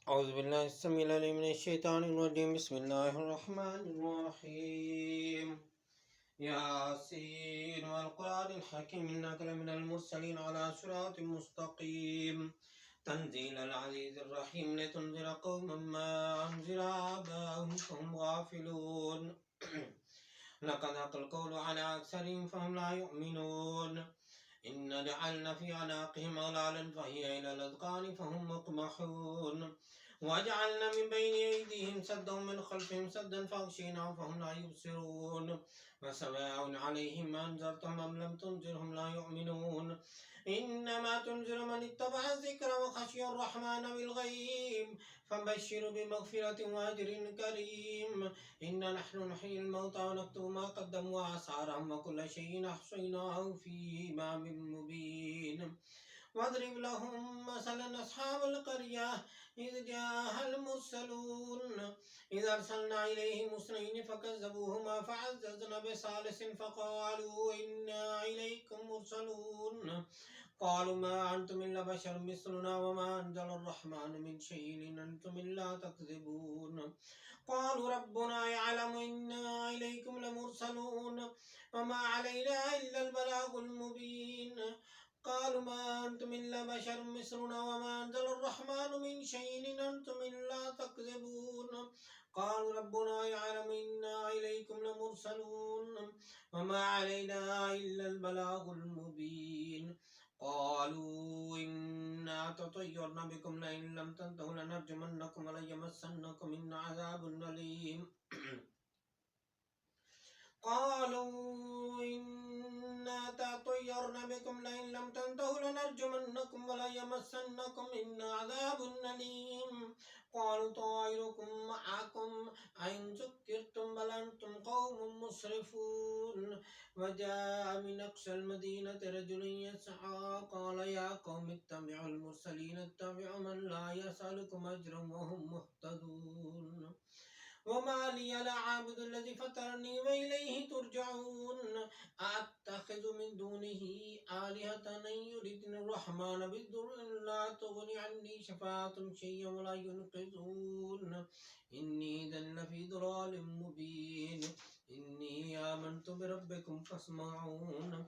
أعوذ بالله السميع العليم من الشيطان الرجيم. بسم الله الرحمن الرحيم. ياسين والقرآن الحكيم إنك لمن المرسلين على صراط مستقيم تنزيل العزيز الرحيم لتنذر قوما ما أنذر آباءهم فهم غافلون لقد حق القول على أكثرهم فهم لا يؤمنون إن جعلنا في أعناقهم أغلالا فهي إلى الأذقان فهم مقمحون وجعلنا من بين أيديهم سدا ومن خلفهم سدا فأغشيناهم فهم لا يبصرون وسواء عليهم أنذرتهم أم لم تنذرهم لا يؤمنون إنما تنذر من اتبع الذكر وخشي الرحمن بالغيب فبشر بمغفرة وأجر كريم. إنا نحن نحيي الموتى ونكتب ما قدموا وآثارهم وكل شيء أحصيناه في إمام مبين. واضرب لهم مثلا أصحاب القرية إذ جاءها المرسلون إذ أرسلنا إليهم اثنين فكذبوهما فعززنا بثالث فقالوا إنا إليكم مرسلون قالوا ما أنتم إلا بشر مثلنا وما أنزل الرحمن من شيء إن أنتم إلا تكذبون قالوا ربنا يعلم إنا إليكم لمرسلون وما علينا إلا البلاغ المبين قالوا ما أنتم إلا بشر مثلنا وما أنزل الرحمن من شيء إن أنتم إلا تكذبون قالوا ربنا يعلم إنا إليكم لمرسلون وما علينا إلا البلاغ المبين قالوا إنا تطيرنا بكم لئن لم تنتهوا لنرجمنكم وليمسنكم منا عذاب أليم قالوا إنا تطيرنا بكم لئن لم تنتهوا لنرجمنكم وليمسنكم منا عذاب أليم قالوا طائركم معكم أئن ذكرتم بل أنتم قوم مسرفون وجاء من أقصى المدينة رجل يسعى قال يا قوم اتبعوا المرسلين اتبعوا من لا يسألكم أجرا وهم مهتدون وما لي لا أعبد الذي فطرني وإليه ترجعون أتخذ من دونه آلهة أن يردني الرحمن بالضر لا تغني عني شفاعتهم شيئا ولا ينقذون إني إذا لفي ضلال مبين إني آمنت بربكم فاسمعون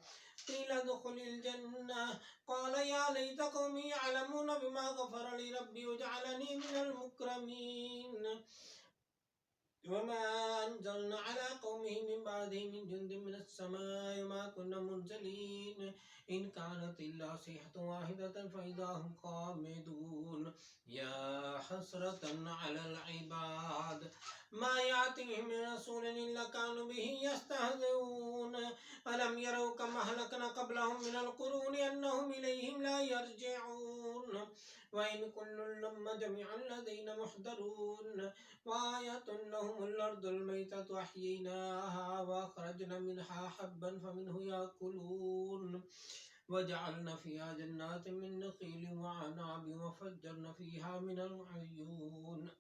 قيل ادخل الجنة قال يا ليت قومي يعلمون بما غفر لي ربي وجعلني من المكرمين وما أنزلنا على قومه من بعده من جند من السماء ما كنا منزلين إن كانت إلا صيحة واحدة فإذا هم خامدون يا حسرة على العباد ما يأتيهم من رسول إلا كانوا به يستهزئون ألم يروا كما أهلكنا قبلهم من القرون أنهم إليهم لا يرجعون وإن كل لما جميعا لدينا محضرون وآية لهم الأرض الميتة أحييناها وأخرجنا منها حبا فمنه يأكلون وجعلنا فيها جنات من نخيل وعناب وفجرنا فيها من العيون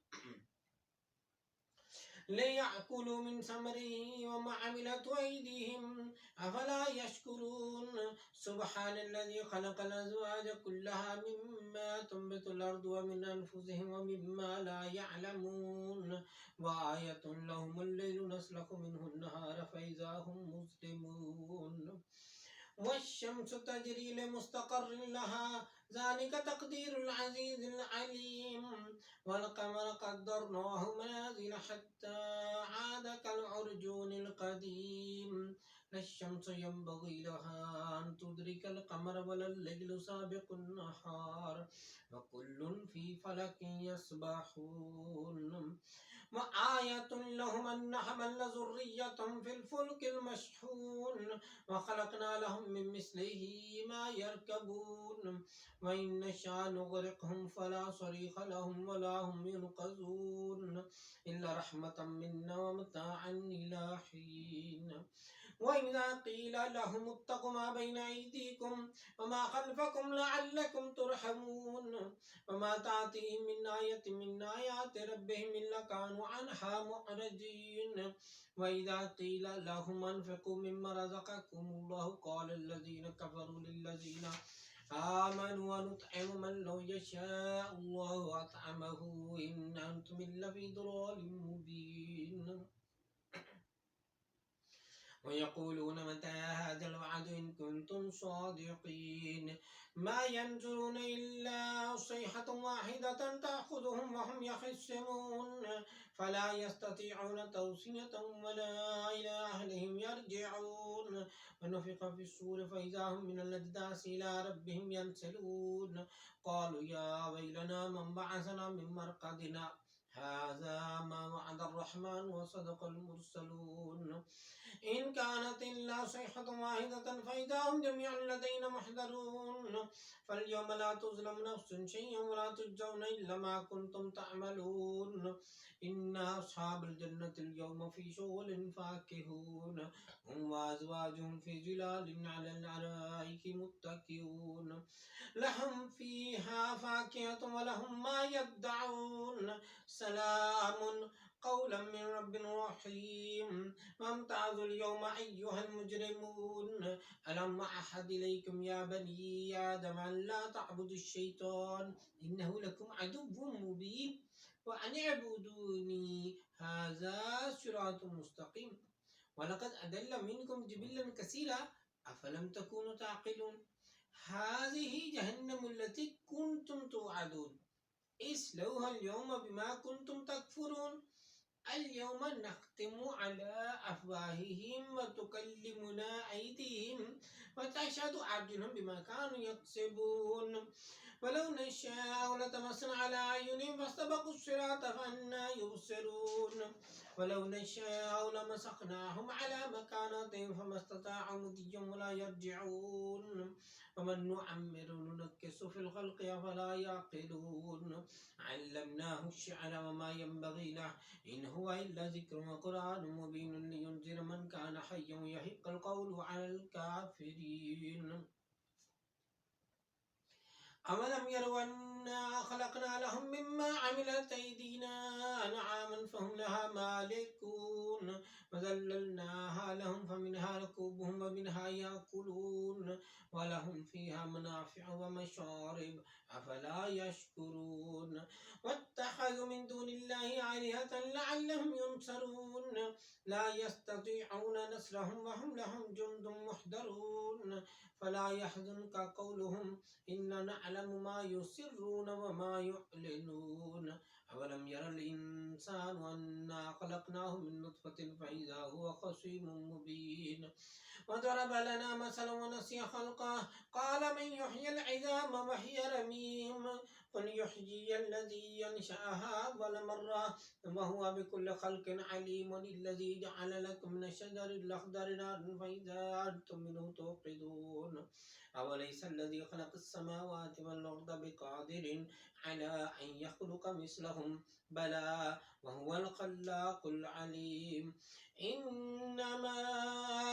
ليأكلوا من ثمره وما عملت أيديهم أفلا يشكرون سبحان الذي خلق الأزواج كلها مما تنبت الأرض ومن أنفسهم ومما لا يعلمون وآية لهم الليل نسلخ منه النهار فإذا هم مسلمون والشمس تجري لمستقر لها ذلك تقدير العزيز العليم والقمر قدرناه منازل حتى عاد كالعرجون القديم لا الشمس ينبغي لها أن تدرك القمر ولا الليل سابق النهار وكل في فلك يسبحون وآية لهم أن حمل ذرية في الفلك المشحون وخلقنا لهم من مثله ما يركبون وإن نشاء نغرقهم فلا صريخ لهم ولا هم ينقذون إلا رحمة منا ومتاعا إلى حين وإذا قيل لهم اتقوا ما بين أيديكم وما خلفكم لعلكم ترحمون وما تأتيهم من آية من آيات ربهم إلا كانوا عنها معرضين وإذا قيل لهم أنفقوا مما رزقكم الله قال الذين كفروا للذين آمنوا ونطعم من لو يشاء الله أطعمه إن أنتم إلا في ضلال مبين ويقولون متى هذا الوعد إن كنتم صادقين ما ينظرون إلا صيحة واحدة تأخذهم وهم يخصمون فلا يستطيعون توصية ولا إلى أهلهم يرجعون ونفخ في الصور فإذا هم من الأجداث إلى ربهم ينسلون قالوا يا ويلنا من بعثنا من مرقدنا هذا ما وعد الرحمن وصدق المرسلون إن كانت إلا صيحة واحدة فإذا هم جميعا لدينا محضرون فاليوم لا تظلم نفس شيئا ولا تجزون إلا ما كنتم تعملون إن أصحاب الجنة اليوم في شغل فاكهون هم وأزواجهم في ظلال على الأرائك متكئون لهم فيها فاكهة ولهم ما يدعون سلام قولا من رب رحيم وامتازوا اليوم أيها المجرمون ألم أعهد إليكم يا بني آدم أن لا تعبدوا الشيطان إنه لكم عدو مبين وأن اعبدوني هذا صراط مستقيم ولقد أضل منكم جبلا كثيرا أفلم تكونوا تعقلون هذه جهنم التي كنتم توعدون اصلوها اليوم بما كنتم تكفرون اليوم نختم على أفواههم وتكلمنا أيديهم وتشهد أرجلهم بما كانوا يكسبون ولو نشاء لطمسنا على أعينهم فاستبقوا الصراط فأنى يبصرون ولو نشاء لمسخناهم على مكانتهم فما استطاعوا مضيا ولا يرجعون ومن نعمر ننكس في الخلق أفلا يعقلون علمناه الشعر وما ينبغي له إن هو إلا ذكر وقرآن مبين لينذر من كان حيا ويحق القول على الكافرين أولم يروا أنا خلقنا لهم مما عملت أيدينا أنعاما فهم لها مالكون وذللناها لهم فمنها ركوبهم ومنها يأكلون ولهم فيها منافع ومشارب أفلا يشكرون واتخذوا من دون الله آلهة لعلهم ينصرون لا يستطيعون نصرهم وهم لهم جند محضرون فلا يحزنك قولهم إنا نعلم ما يسرون وما يعلنون أولم ير الإنسان أنا خلقناه من نطفة فإذا هو خصيم مبين وضرب لنا مثلا ونسي خلقه قال من يحيي العظام وهي رميم قل يحيي الذي ينشأها أول مرة وهو بكل خلق عليم الذي جعل لكم من الشجر الأخضر نارا فإذا أنتم منه توقدون أوليس الذي خلق السماوات والأرض بقادر على أن يخلق مثلهم بلى وهو الخلاق العليم إنما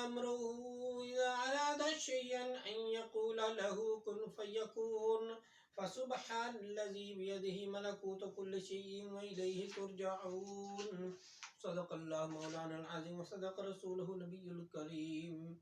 أمره إذا أراد شيئا أن يقول له كن فيكون فسبحان الذي بيده ملكوت كل شيء وإليه ترجعون صدق الله مولانا العظيم وصدق رسوله النبي الكريم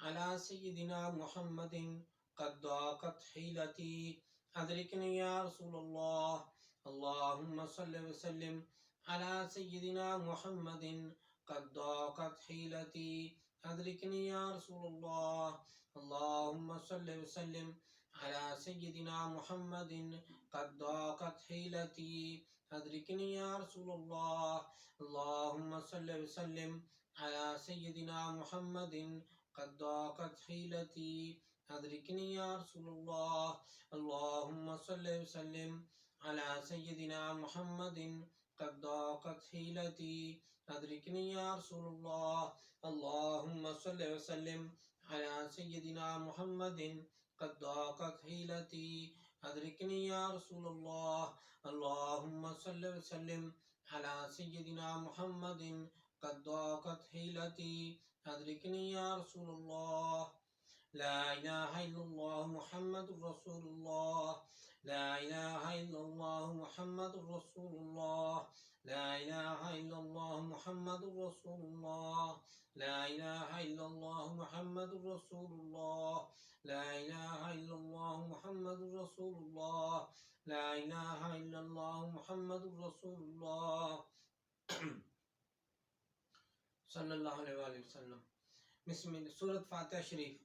على سيدنا محمد قد ضاقت حيلتي أدركني يا رسول الله. اللهم صل وسلم على سيدنا محمد قد ضاقت حيلتي أدركني يا رسول الله. اللهم صل وسلم على سيدنا محمد قد ضاقت حيلتي أدركني يا رسول الله. اللهم صل وسلم على سيدنا محمد قد ضاقت حيلتي أدركني يا رسول الله. اللهم صل وسلم على سيدنا محمد قد ضاقت حيلتي أدركني يا رسول الله. اللهم صل وسلم على سيدنا محمد قد ضاقت حيلتي أدركني يا رسول الله. اللهم صل وسلم على سيدنا محمد قد ضاقت حيلتي أدركني يا رسول الله. لا إله إلا الله محمد رسول الله. لا إله إلا الله محمد رسول الله. لا إله إلا الله محمد رسول الله. لا إله إلا الله محمد رسول الله. لا إله إلا الله محمد رسول الله. لا إله إلا الله محمد رسول الله. صلى الله عليه وسلم. بسم الله. سورة فاتحة شريف.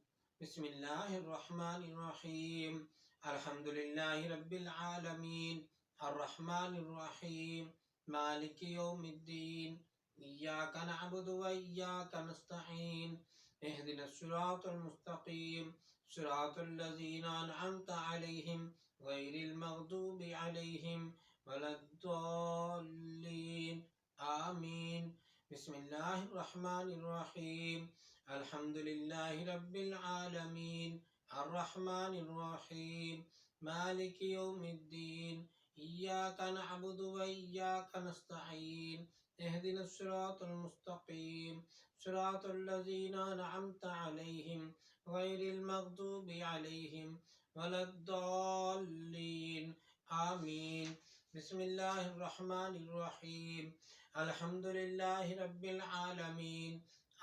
بسم الله الرحمن الرحيم. الحمد لله رب العالمين الرحمن الرحيم مالك يوم الدين إياك نعبد وإياك نستعين اهدنا الصراط المستقيم صراط الذين أنعمت عليهم غير المغضوب عليهم ولا الضالين آمين. بسم الله الرحمن الرحيم. الحمد لله رب العالمين الرحمن الرحيم مالك يوم الدين إياك نعبد وإياك نستعين اهدنا الصراط المستقيم صراط الذين أنعمت عليهم غير المغضوب عليهم ولا الضالين آمين. بسم الله الرحمن الرحيم. الحمد لله رب العالمين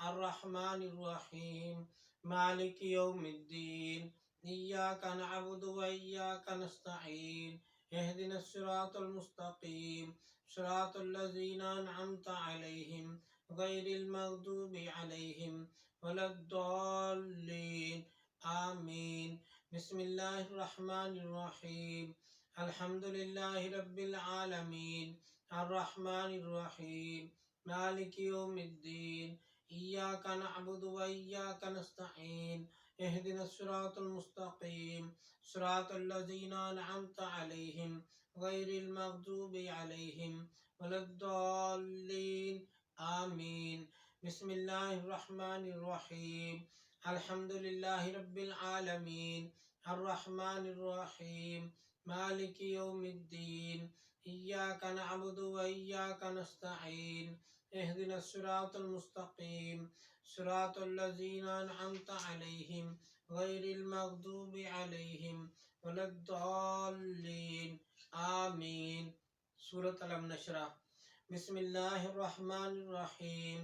الرحمن الرحيم مالك يوم الدين إياك نعبد وإياك نستعين اهدنا الصراط المستقيم صراط الذين أنعمت عليهم غير المغضوب عليهم ولا الضالين آمين. بسم الله الرحمن الرحيم. الحمد لله رب العالمين الرحمن الرحيم مالك يوم الدين إياك نعبد وإياك نستعين اهدنا الصراط المستقيم صراط الذين أنعمت عليهم غير المغضوب عليهم ولا الضالين آمين. بسم الله الرحمن الرحيم. الحمد لله رب العالمين الرحمن الرحيم مالك يوم الدين إياك نعبد وإياك نستعين اهدنا الصراط المستقيم صراط الذين أنعمت عليهم غير المغضوب عليهم ولا الضالين آمين. سورة ألم نشرح. بسم الله الرحمن الرحيم.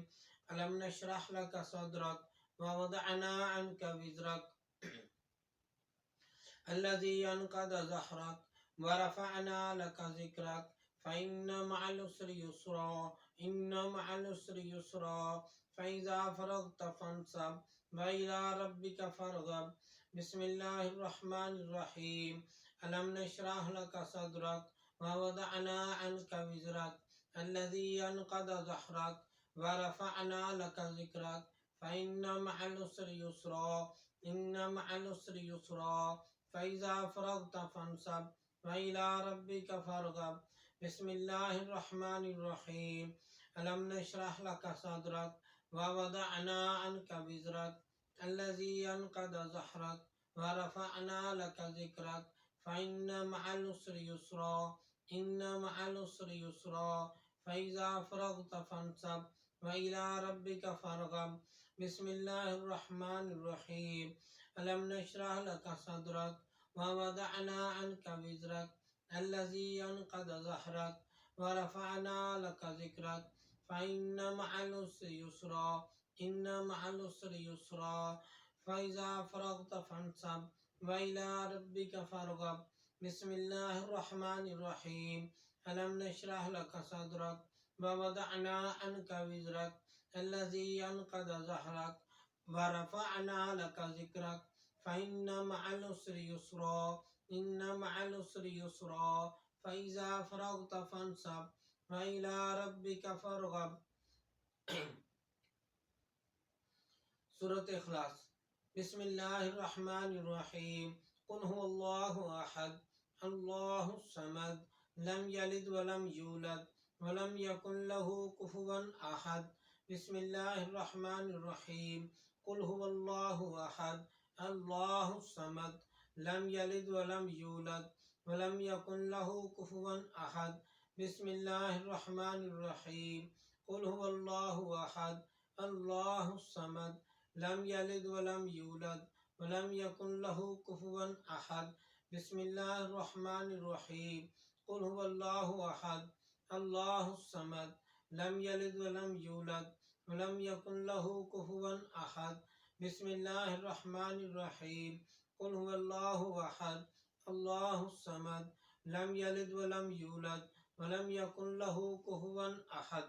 ألم نشرح لك صدرك ووضعنا عنك وزرك الذي أنقض ظهرك ورفعنا لك ذكرك فإن مع العسر يسرا إن مع العسر يسرا فإذا فرغت فانصب وإلى ربك فارغب. بسم الله الرحمن الرحيم. ألم نشرح لك صدرك ووضعنا عنك وزرك الذي أنقض ظهرك ورفعنا لك ذكرك فإن مع العسر يسرا إن مع العسر يسرا فإذا فرغت فانصب وإلى ربك فارغب. بسم الله الرحمن الرحيم. ألم نشرح لك صدرك ووضعنا عنك وزرك الذي أنقض ظهرك ورفعنا لك ذكرك فإن مع العسر يسرا إن مع العسر يسرا فإذا فرغت فانصب وإلى ربك فارغب. بسم الله الرحمن الرحيم. ألم نشرح لك صدرك ووضعنا عنك وزرك الذي أنقض ظهرك ورفعنا لك ذكرك فإن مع العسر يسرا إن مع العسر يسرا فإذا فرغت فانصب وإلى ربك فارغب بسم الله الرحمن الرحيم ألم نشرح لك صدرك ووضعنا عنك وزرك الذي أنقض ظهرك ورفعنا لك ذكرك فإن مع العسر يسرا إن مع العسر يسرا فإذا فرغت فانصب وإلى ربك فارغب سورة اخلاص بسم الله الرحمن الرحيم قل هو الله أحد الله الصمد لم يلد ولم يولد ولم يكن له كفوا أحد بسم الله الرحمن الرحيم قل هو الله أحد الله الصمد لم يلد ولم يولد ولم يكن له كفوا أحد بسم الله الرحمن الرحيم قل هو الله أحد الله الصمد لم يلد ولم يولد ولم يكن له كفوا أحد بسم الله الرحمن الرحيم قل هو الله أحد الله الصمد لم يلد ولم يولد ولم يكن له كفوا أحد بسم الله الرحمن الرحيم قل هو الله أحد الله الصمد لم يلد ولم يولد ولم يكن له كفوا أحد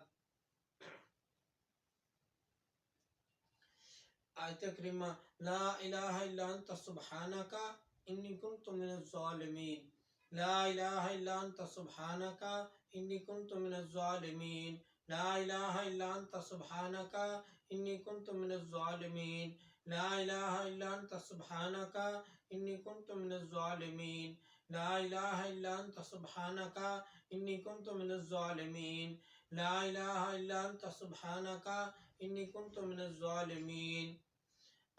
آیت کریمہ لا الہ الا انت سبحانک انی کنت من الظالمین لا الہ الا انت سبحانک انی کنت من الظالمین لا الہ الا انت سبحانک انی کنت من الظالمین لا الہ الا انت سبحانک انی کنت من الظالمین لا الہ الا انت سبحانک انی کنت من الظالمین لا الہ الا انت سبحانک انی کنت من الظالمین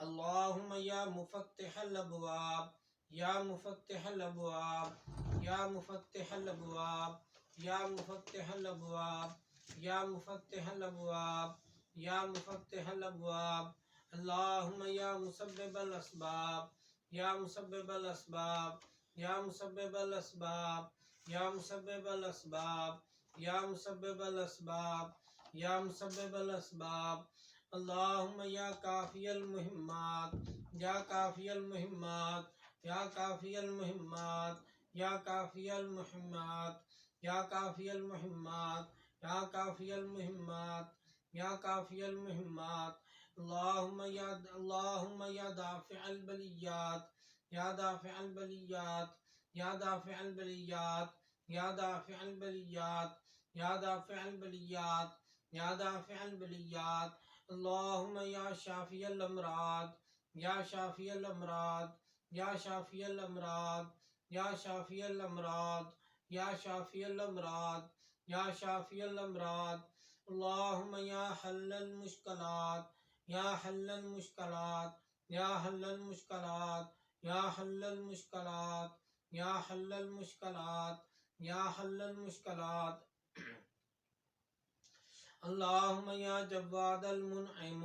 اللهم يا مفتح الأبواب يا مفتح الأبواب يا مفتح الأبواب يا مفتح الأبواب يا مفتح الأبواب يا مفتح الأبواب اللهم يا مسبب الأسباب يا مسبب الأسباب يا مسبب الأسباب يا مسبب الأسباب يا مسبب الأسباب يا مسبب الأسباب اللهم يا كافي المهمات يا كافي المهمات يا كافي المهمات يا كافي المهمات يا كافي المهمات يا كافي المهمات يا كافي المهمات اللهم يا دافع البليات يا دافع البليات يا دافع البليات يا دافع البليات يا دافع البليات يا دافع البليات اللهم يا شافي الأمراض يا شافي الأمراض يا شافي الأمراض يا شافي الأمراض يا شافي الأمراض يا شافي الأمراض اللهم يا حل المشكلات يا حل المشكلات يا حل المشكلات يا حل المشكلات يا حل المشكلات يا حل المشكلات اللهم يا جواد المنعم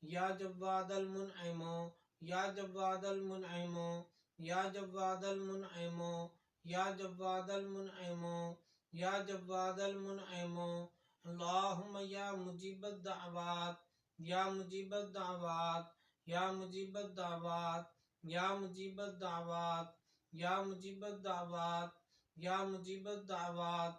يا جواد المنعم يا جواد المنعم يا جواد المنعم يا جواد المنعم يا جواد المنعم اللهم يا مجيب الدعوات يا مجيب الدعوات يا مجيب الدعوات يا مجيب الدعوات يا مجيب الدعوات يا مجيب الدعوات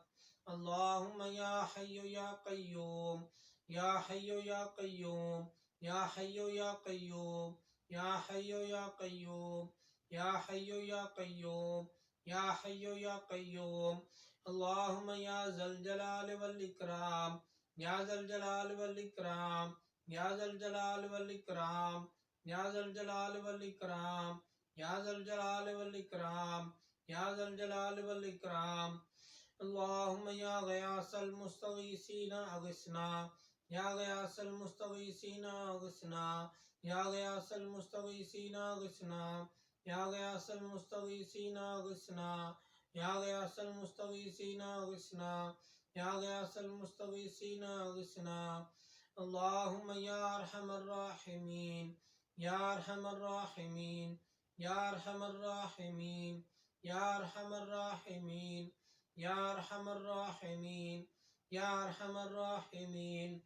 اللهم يا حي يا قيوم يا حي يا قيوم يا حي يا قيوم يا حي يا قيوم يا حي يا قيوم يا حي يا قيوم اللهم يا ذا الجلال والإكرام يا ذا الجلال والإكرام يا ذا الجلال والإكرام يا ذا الجلال والإكرام يا ذا الجلال والإكرام يا ذا الجلال والإكرام اللهم يا غياث المستغيثين أغثنا يا غياث المستغيثين أغثنا يا غياث المستغيثين أغثنا يا غياث المستغيثين أغثنا يا غياث المستغيثين أغثنا يا غياث المستغيثين أغثنا اللهم يا أرحم الراحمين يا أرحم الراحمين يا أرحم الراحمين يا أرحم الراحمين يا أرحم الراحمين يا أرحم الراحمين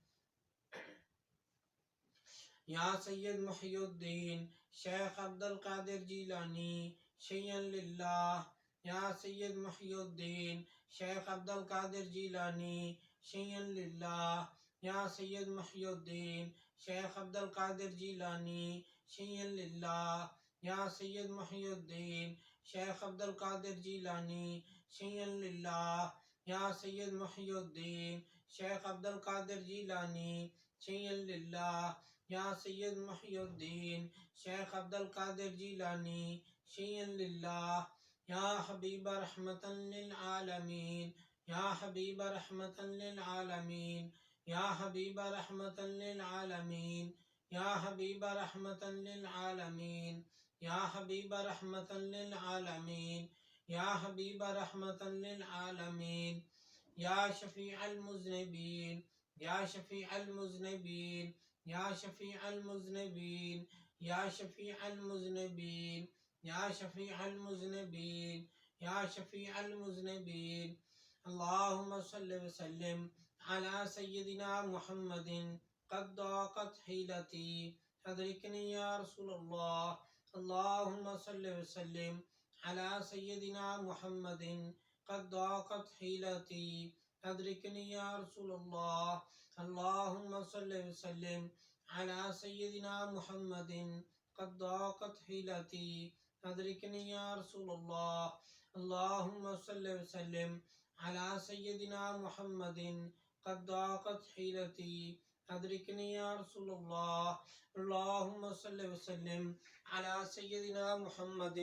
یا سید محی الدین شیخ عبد القادر جیلانی شیئا للہ یا سید محی الدین شیخ عبد القادر جیلانی شیئا للہ یا سید محی الدین شیخ عبد القادر جیلانی شیئا للہ یا سید محی الدین شیخ عبد القادر جیلانی شیئا للہ یا سید محی الدین شیخ عبد القادر جیلانی شیئا للہ یا سید محی الدین شیخ عبد القادر جیلانی شیئا للہ یا حبیب رحمتا للعالمین یا حبیب رحمتا للعالمین یا حبیب رحمتا للعالمین یا حبیب رحمتا للعالمین یا حبیب رحمتا للعالمین یا حبیب رحمتا للعالمین یا شفیع المذنبین یا شفیع المذنبین یا شفیع المذنبین یا شفیع المذنبین یا شفیع المذنبین یا شفیع المذنبین اللہم صل وسلم علی سیدنا محمد قد ضاقت حیلتی ادرکنی یا رسول اللہ اللہم صل وسلم علی سیدنا محمد قد ضاقت حیلتی ادرکنی یا رسول اللہ اللہم صل وسلم علی سیدنا محمد قد ضاقت حیلتی ادرکنی یا رسول اللہ اللہم صل وسلم علی سیدنا محمد قد ضاقت حیلتی ادرکنی یا رسول اللہ اللہم صل وسلم علی سیدنا محمد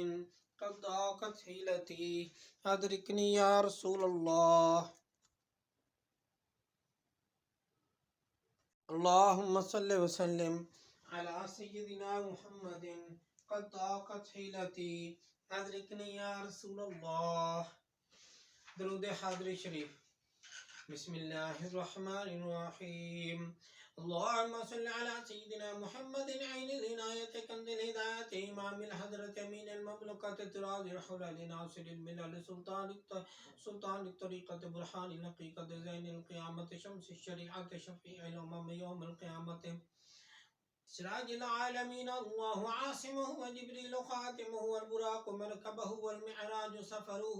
قد ضاقت حیلتی ادرکنی یا رسول اللہ اللہم صل وسلم علی سیدنا محمد قد ضاقت حیلتی ادرکنی یا رسول اللہ درود حاضر شریف بسم اللہ الرحمن الرحیم اللہم صل علی سیدنا محمد عین العنایت کنز الہدایت امام الحضرت امین المملکت تراز الحلال ناصر الملل سلطان الطریقت برحان الحقیقت زین القیامت شمس الشریعت شفیع الامم یوم القیامت سراج العالمین اللہ عاصمہ وجبریل خاتمہ والبراق مرکبہ والمعراج سفرہ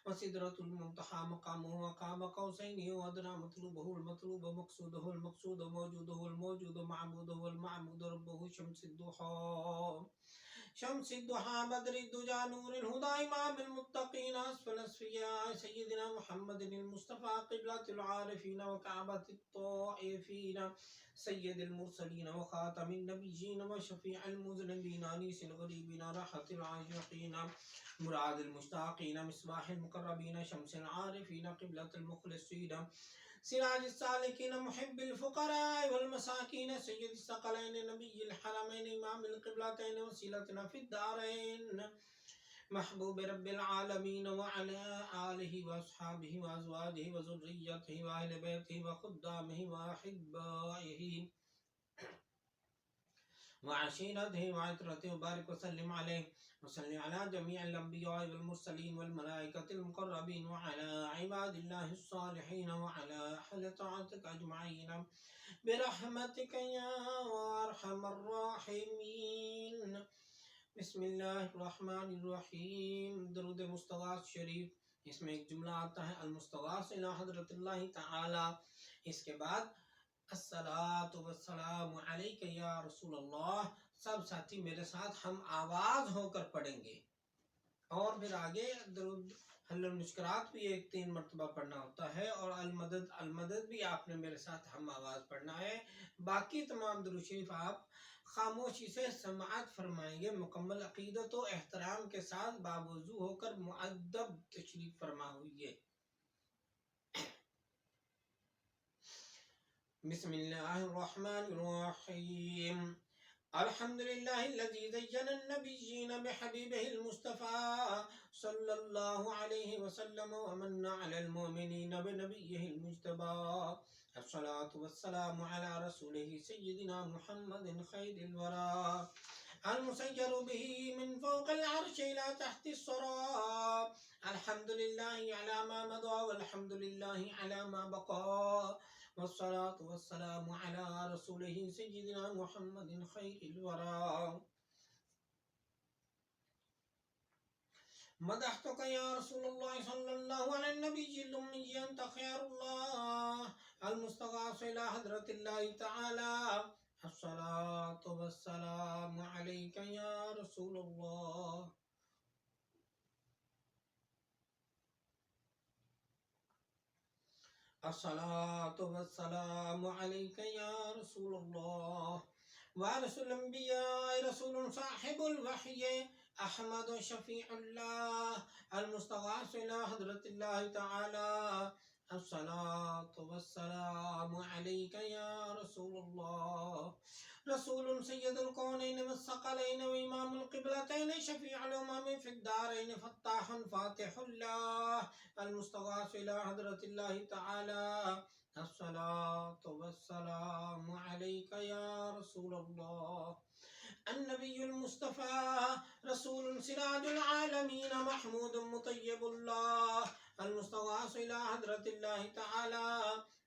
وسدرۃ المنتہى مقامہ وقاب قوسین وادنی مطلوبہ المطلوب مقصودہ المقصود موجودہ الموجود معبودہ المعبود ربہ شمس الضحیٰ شمس الضحیٰ بدر الدجى نور الہدى امام المتقین اسفل الاسفیاء سیدنا محمد المصطفى قبلة العارفین وکعبۃ الطائفین سید المرسلین وخاتم النبیین وشفیع المذنبین انیس الغریبین راحت العاشقین مراد المشتاقین مصباح المقربین شمس العارفین قبلة المخلصین سراج السالکین محب الفقراء والمساکین سید الثقلین نبی الحرمین امام القبلتین وسیلتنا فی الدارین محبوب رب العالمین وعلى آلہ واصحابہ وازواجہ وذریتہ واہل بیتہ وخدامہ واحبائہ وعشیرتہ وعطرتہ وبارک وسلم علیہ وصلی علی جمیع الانبیاء والمرسلین والملائکۃ المقربین وعلی عباد اللہ الصالحین وعلی اہل طاعتک اجمعین برحمتک یا ارحم الراحمین بسم اللہ الرحمن الرحیم درود مستغاث شریف اس میں ایک جملہ آتا ہے المستغاث الی حضرت اللہ تعالی اس کے بعد الصلاۃ والسلام علیک یا رسول اللہ سب ساتھی میرے ساتھ ہم آواز ہو کر پڑھیں گے اور پھر آگے درود حل المشکرات بھی 3 مرتبہ پڑھنا ہوتا ہے اور المدد المدد بھی آپ نے میرے ساتھ ہم آواز پڑھنا ہے باقی تمام درود شریف آپ خاموشی سے سماعت فرمائیں گے مکمل عقیدت و احترام کے ساتھ باوضو ہو کر مؤدب تشریف فرما ہوئیے بسم اللہ الرحمن الرحیم الحمد للہ الذی زین النبیین بحبیبہ المصطفى صلی اللہ علیہ وسلم ومن علی المؤمنین بنبیہ المجتبى الصلاة والسلام علی رسولہ سیدنا محمد خیر الورى المسير به من فوق العرش إلى تحت الصراط. الحمد لله على ما مضى والحمد لله على ما بقى، والصلاة والسلام على رسوله سيدنا محمد خير الورى. مدحتك يا رسول الله صلى الله على النبي الأمي، أنت خير الله المستغاث إلى حضرة الله تعالى. الصلاة والسلام عليك يا رسول الله. الصلاة والسلام عليك يا رسول الله. وارث الأنبياء رسول صاحب الوحي أحمد شفيع الله المستغاث إلى حضرة الله تعالى. الصلاة والسلام عليك يا رسول الله. رسول سيد الكونين والثقلين وإمام القبلتين شفيع الأمم في الدارين فتاح فاتح الله المستغاث إلى حضرة الله تعالى. الصلاة والسلام عليك يا رسول الله. النبي المصطفى رسول سراج العالمين محمود مطيب الله المستغاث إلى حضرة الله تعالى.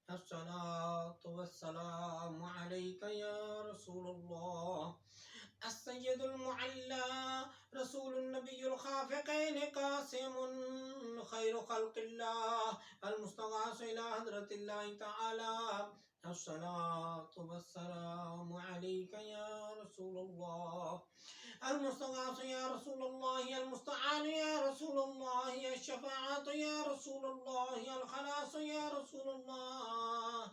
الصلاة والسلام عليك يا رسول الله. السيد المعلى رسول النبي الخافقين قاسم خير خلق الله المستغاث إلى حضرة الله تعالى. الصلاة والسلام عليك يا رسول الله. المستغاث يا رسول الله، المستعان يا رسول الله، الشفاعة يا رسول الله، الخلاص يا رسول الله.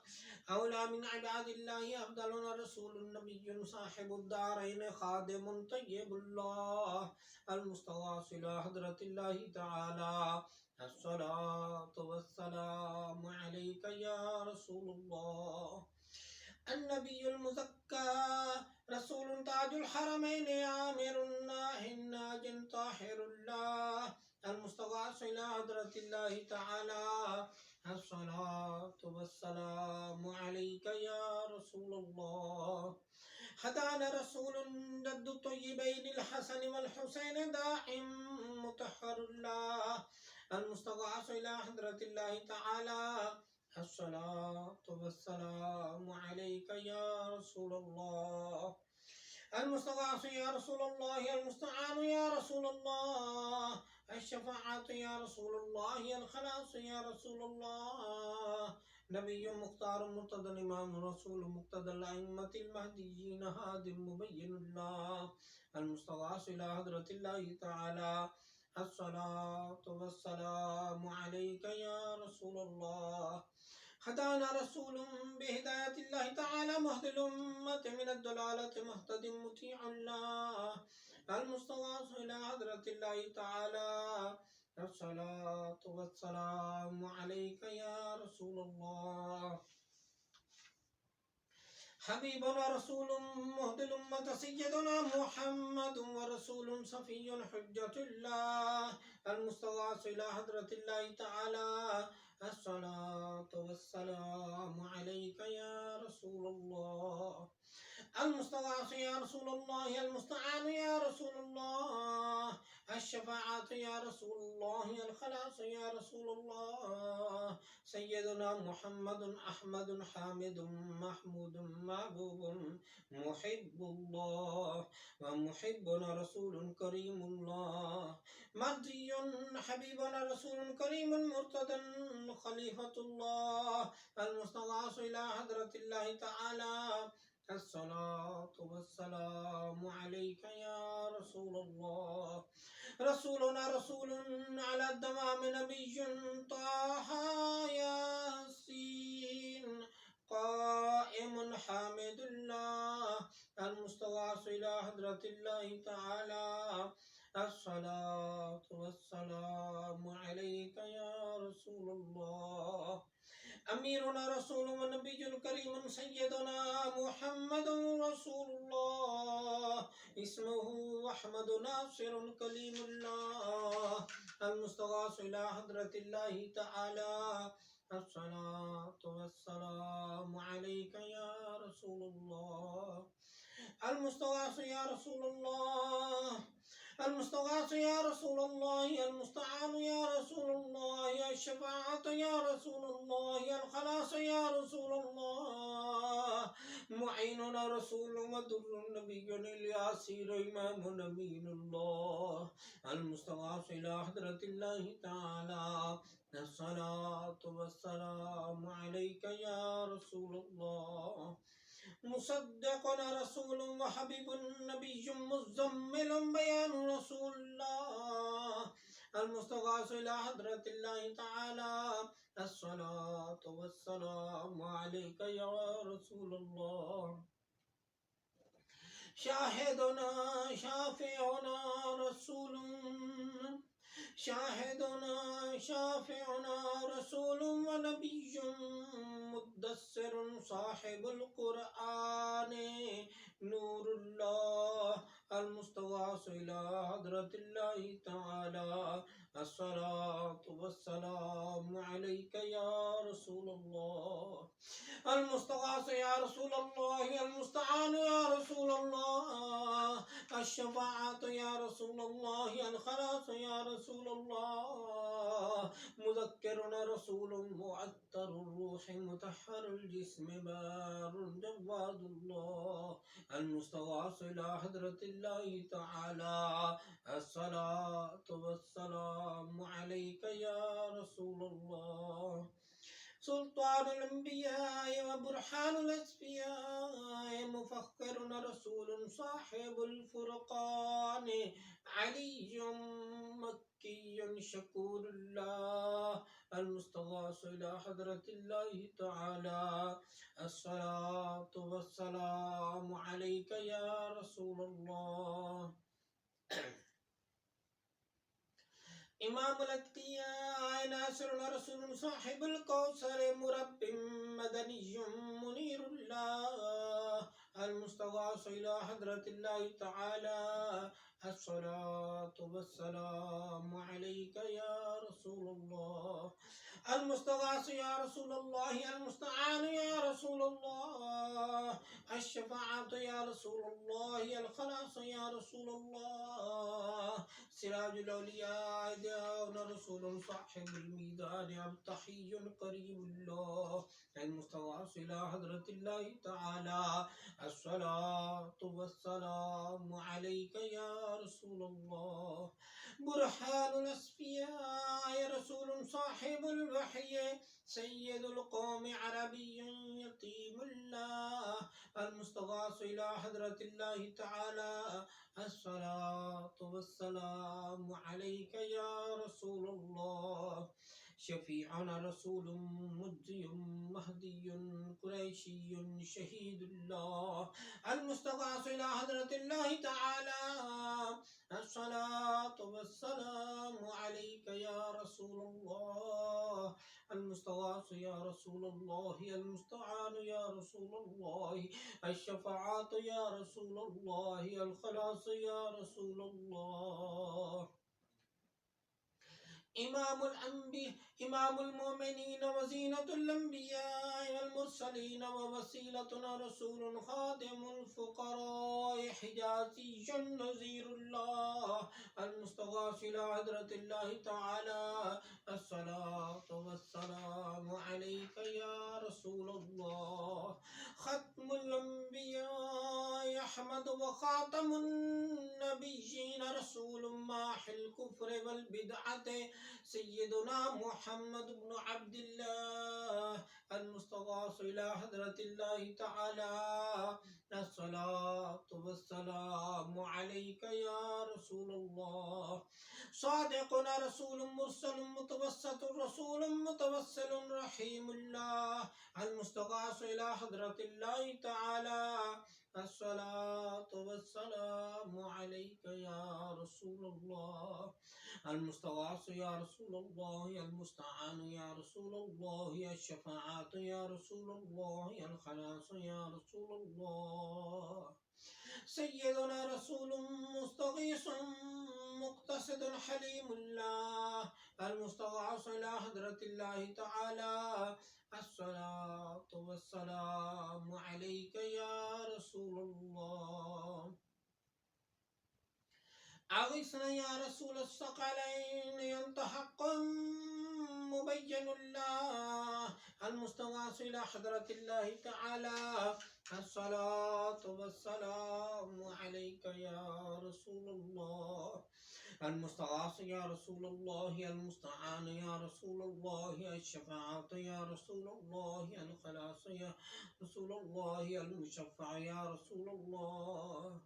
أولى من عباد الله أفضلنا رسول النبي صاحب الدارين خادم طيب الله المستغاث إلى حضرة الله تعالى. الصلاة والسلام عليك يا رسول الله. النبي المزكى رسول تاج الحرمين آمر ناهٍ ناج طاهر الله المستغاث إلى حضرة الله تعالى. الصلاة والسلام عليك يا رسول الله. هدانا رسول جد الطيبين الحسن والحسين داعٍ مطهر الله المستغاث إلى حضرة الله تعالى. الصلاة والسلام عليك يا رسول الله. المستغاث يا رسول الله، المستعان يا رسول الله، الشفاعة يا رسول الله، الخلاص يا رسول الله. نبي مختار مرتضى إمام رسول مقتدى الأئمة المهديين هاد مبين الله المستغاث إلى حضرة الله تعالى. الصلاة والسلام عليك يا رسول الله. هدانا رسول بهداية الله تعالى مهدي الأمة من الضلالة مهتد مطيع الله المستغاث إلى حضرة الله تعالى. الصلاة والسلام عليك يا رسول الله. حبيبنا رسول مهدي الأمة سيدنا محمد ورسول صفي حجة الله المستغاث إلى حضرة الله تعالى. الصلاة والسلام عليك يا رسول الله. المستغاث يا رسول الله، المستعان يا رسول الله، الشفاعة يا رسول الله، الخلاص يا رسول الله. سيدنا محمد أحمد حامد محمود محبوب محب الله ومحبنا رسول كريم الله مرضي حبيبنا رسول كريم مرتضى خليفة الله المستغاث إلى حضرة الله تعالى. الصلاة والسلام عليك يا رسول الله. رسولنا رسول على الدوام نبي طه ياسين قائم حامد الله المستغاث إلى حضرة الله تعالى. الصلاة والسلام عليك يا رسول الله. أميرنا رسول ونبي كريم سيدنا محمد رسول الله اسمه أحمد ناصر كليم الله المستغاث إلى حضرة الله تعالى. الصلاة والسلام عليك يا رسول الله. المستغاث يا رسول الله، المستغاث يا رسول الله، المستعان يا رسول الله، الشفاعة يا رسول الله، الخلاص يا رسول الله، معيننا رسول ودر نبي الياسير إمام نبي الله، المستغاث إلى حضرة الله تعالى، الصلاة والسلام عليك يا رسول الله، مصدق رسول وحبيب نبي مزمل بيان رسول الله، المستغاث إلى حضرة الله تعالى، الصلاة والسلام عليك يا رسول الله، شاهدنا شافعنا رسول، شاهدنا شافعنا رسول ونبي مدثر صاحب القرآن نور الله، المستغاث إلى حضرة الله تعالى، الصلاة والسلام عليك يا رسول الله، المستغاث يا رسول الله، المستعان يا رسول الله، الشفاعة يا رسول الله، الخلاص يا رسول الله، مذكرنا رسول معطر الروح مطهر الجسم بار جواد الله، المستغاث إلى حضرة الله تعالى، الصلاة والسلام عليك يا رسول الله، سلطان الأنبياء وبرهان الأسفياء، مفخرنا رسول صاحب الفرقان، علي مكي شكور الله، المستغاث إلى حضرة الله تعالى، الصلاة والسلام عليك يا رسول الله، إمام الأتقياء ناصر رسول صاحب الكوثر مرب مدني منير الله، المستغاث إلى حضرة الله تعالى، الصلاة والسلام عليك يا رسول الله، المستغاث يا رسول الله، المستعان يا رسول الله، الشفاعة يا رسول الله، الخلاص يا رسول الله، سراج الأولياء داون رسول صاحب الميزان أبطحي قريب الله، المستغاث إلى حضرة الله تعالى، الصلاة والسلام عليك يا رسول الله، برهان الأصفياء رسول صاحب الوحي، سيد القوم عربي يتيم الله، المستغاث إلى حضرة الله تعالى، الصلاة والسلام عليك يا رسول الله، شفيعنا رسول مجزي مهدي قريشي شهيد الله، المستغاث إلى حضرة الله تعالى، الصلاة والسلام عليك يا رسول الله، المستغاث يا رسول الله، المستعان يا رسول الله، الشفاعة يا رسول الله، الخلاص يا رسول الله، إمام الأنبياء إمام المؤمنين وزينة الأنبياء والمرسلين ووسيلتنا رسول خادم الفقراء حجازي نذير الله، المستغاث إلى حضرة الله تعالى، الصلاة والسلام عليك يا رسول الله، ختم الأنبياء أحمد وخاتم النبيين رسول ماحي الكفر والبدعة سيدنا محمد بن عبد الله، المستغاث إلى حضرة الله تعالى، الصلاة والسلام عليك يا رسول الله، صادقنا رسول مرسل متوسط رسول متوسل رحيم الله، المستغاث إلى حضرة الله تعالى، الصلاة والسلام عليك يا رسول الله، المستغاث يا رسول الله، المستعان يا رسول الله، الشفاعة يا رسول الله، الخلاص يا رسول الله، سيدنا رسول مستغيث مقتصد حليم الله، المستغاث إلى حضرة الله تعالى، الصلاة والسلام عليك يا رسول الله. أغثنا يا رسول الثقلين ينتحق مبين الله المستغاث إلى حضرة الله تعالى. الصلاة والسلام عليك يا رسول الله. المستغاث يا رسول الله، المستعان يا رسول الله، الشفاعة يا رسول الله، الخلاص يا رسول الله، المشفع يا رسول الله.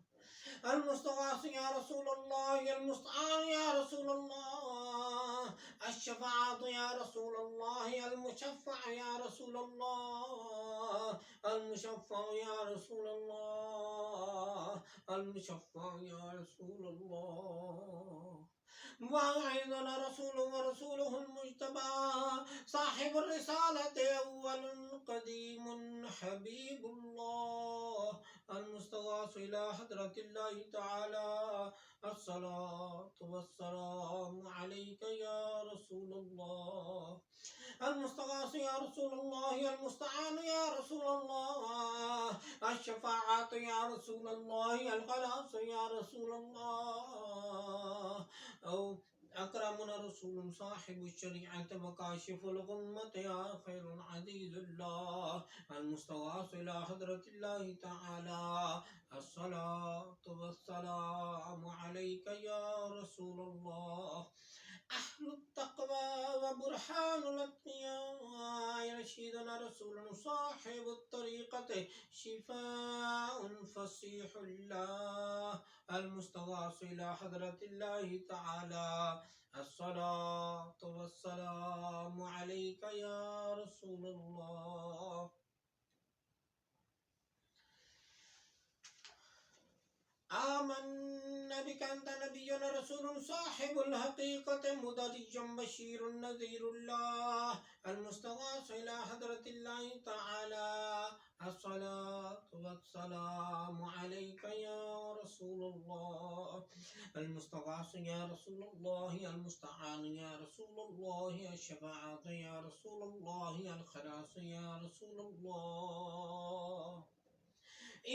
المستغاث يا رسول الله، المستعان يا رسول الله، الشفاعة يا رسول الله، المشفع يا رسول الله، المشفع يا رسول الله، المشفع يا رسول الله. وأيضا رسول ورسوله المجتبى صاحب الرسالة أول قديم حبيب الله المستغاث إلى حضرة الله تعالى. الصلاة والسلام عليك يا رسول الله. المستغاث يا رسول الله، المستعان يا رسول الله، الشفاعة يا رسول الله، الخلاص يا رسول الله. أو أكرمنا رسول صاحب الشريعة وكاشف الغمة يا خير عزيز الله المستغاث إلى حضرة الله تعالى. الصلاة والسلام عليك يا رسول الله. أهل التقوى وبرهان الأتقياء رشيدنا رسول صاحب الطريقة شفاء فصيح الله المستغاث إلى حضرة الله تعالى. الصلاة والسلام عليك يا رسول الله. آمنا بك أنت نبي رسول صاحب الحقيقة مدرج بشير نذير الله المستغاث إلى حضرة الله تعالى. الصلاة والسلام عليك يا رسول الله. المستغاث يا رسول الله، المستعان يا رسول الله، الشفاعة يا رسول الله، الخلاص يا رسول الله.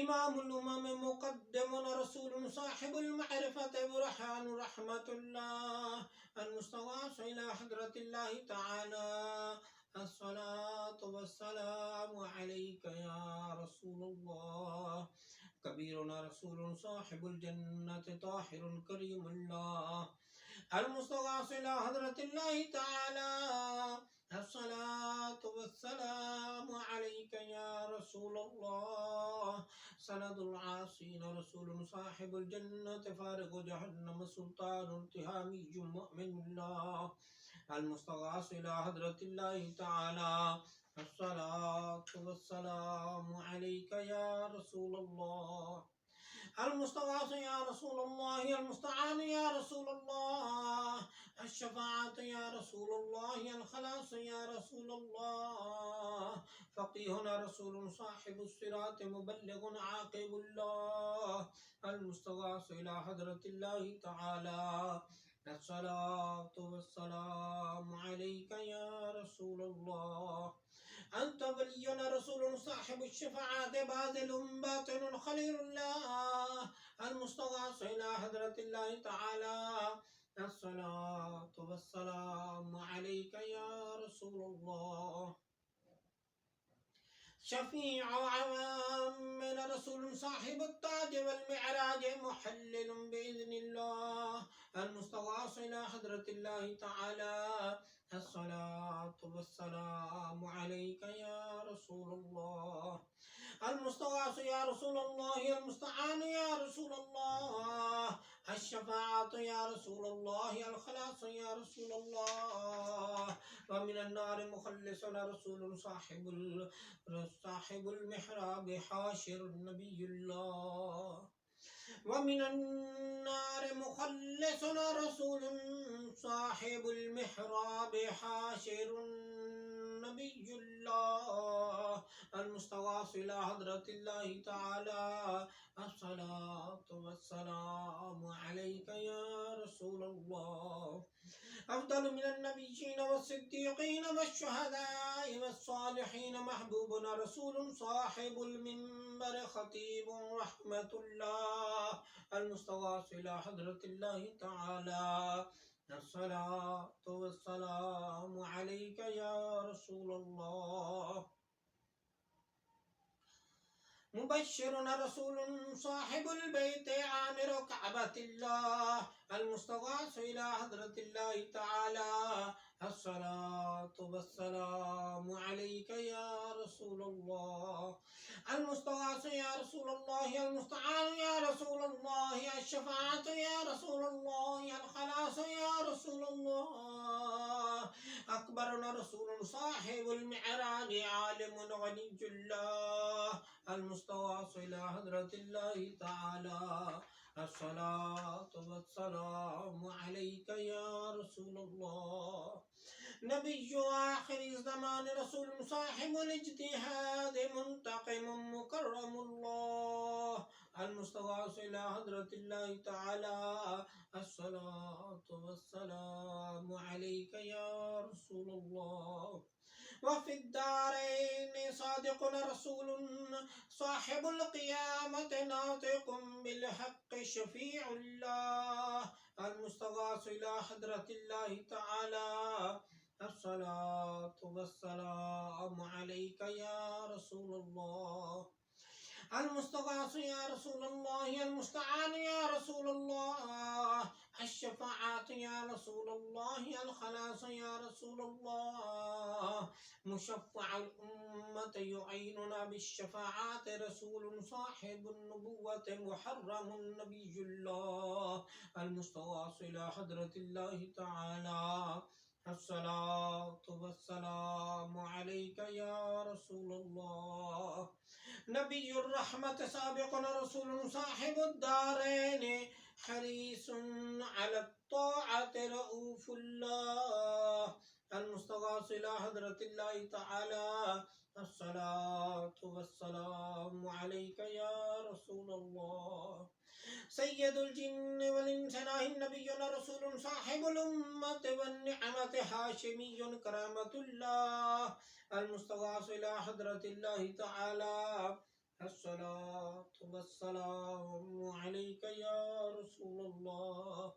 إمام الأمم مقدم رسول صاحب المعرفة برهان رحمة الله المستغاث إلى حضرة الله تعالى. الصلاة والسلام عليك يا رسول الله. كبيرنا رسول صاحب الجنة طاهر كريم الله المستغاث إلى حضرة الله تعالى. الصلاة والسلام عليك يا رسول الله. سند العاصين رسول صاحب الجنة فارق جهنم سلطان تهامي مؤمن الله المستغاث إلى حضرة الله تعالى. الصلاة والسلام عليك يا رسول الله. المستغاث يا رسول الله، المستعان يا رسول الله، الشفاعة يا رسول الله، الخلاص يا رسول الله. فقيهنا رسول صاحب الصراط مبلغ عاقب الله المستغاث إلى حضرة الله تعالى. الصلاة والسلام عليك يا رسول الله. أنت ولينا رسول صاحب الشفاعة باذل باطن خليل الله المستغاث إلى حضرة الله تعالى. الصلاة والسلام عليك يا رسول الله. شفيع عوامنا رسول صاحب التاج والمعراج محلل بإذن الله المستغاث إلى حضرة الله تعالى. الصلاة والسلام عليك يا رسول الله. المستغاث يا رسول الله، المستعان يا رسول الله، الشفاعة يا رسول الله، الخلاص يا رسول الله. ومن النار مخلصنا رسول صاحب المحراب حاشر النبي الله. ومن النار مخلصنا رسول صاحب المحراب حاشر النبي نبي الله المستغاث إلى حضرة الله تعالى الصلاة والسلام عليك يا رسول الله أفضل من النبيين والصديقين والشهداء والصالحين محبوبنا رسول صاحب المنبر خطيب رحمة الله المستغاث إلى حضرة الله تعالى الصلاة والسلام عليك يا رسول الله مبشر رسول صاحب البيت عامر كعبة الله المستغاث إلى حضرة الله تعالى الصلاة والسلام عليك يا رسول الله المستغاث يا رسول الله المستعان يا رسول الله الشفاعة يا رسول الله الخلاص يا رسول الله أكبرنا رسول صاحب المعراج عالم غني الله المستغاث إلى حضرة الله تعالى الصلاة والسلام عليك يا رسول الله نبي آخر الزمان رسول صاحب الاجتهاد منتقم مكرم الله المستغاث إلى حضرة الله تعالى الصلاة والسلام عليك يا رسول الله وفي الدارين صادق رسول صاحب القيامة ناطق بالحق شفيع الله المستغاث إلى حضرة الله تعالى الصلاة والسلام عليك يا رسول الله المستغاث يا رسول الله المستعان يا رسول الله الشفاعة يا رسول الله الخلاص يا رسول الله مشفع الأمة يعيننا بالشفاعات رسول صاحب النبوة محرم النبي الله المستغاث إلى حضرة الله تعالى الصلاة والسلام عليك يا رسول الله نبي الرحمة سابق رسول صاحب الدارين حريص على الطاعة رؤوف الله المستغاث إلى حضرة الله تعالى الصلاة والسلام عليك يا رسول الله سيد الجن والإنس النبي رسول صاحب الأمة والنعمة هاشمي كرامة الله المستغاث إلى حضرة الله تعالى الصلاة والسلام عليك يا رسول الله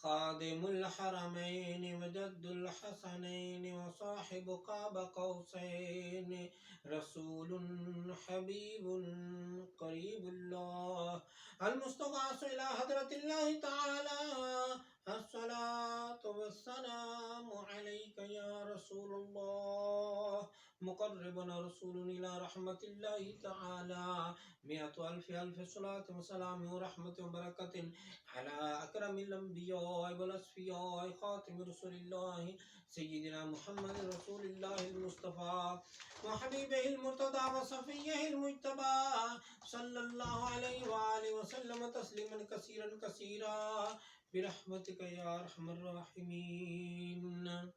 خادم الحرمين وجد الحسنين وصاحب قاب قوسين رسول حبيب قريب الله المستغاث إلى حضرة الله تعالى الصلاة والسلام عليك يا رسول الله مقربنا رسول إلى رحمة الله تعالى 100,000 صلاة وسلام ورحمة وبركة على أكرم الأنبياء والأصفياء خاتم رسول الله سيدنا محمد رسول الله المصطفى وحبيبه المرتضى وصفيه المجتبى صلى الله عليه وآله وسلم تسليما كثيرا كثيرا برحمتك يا أرحم الراحمين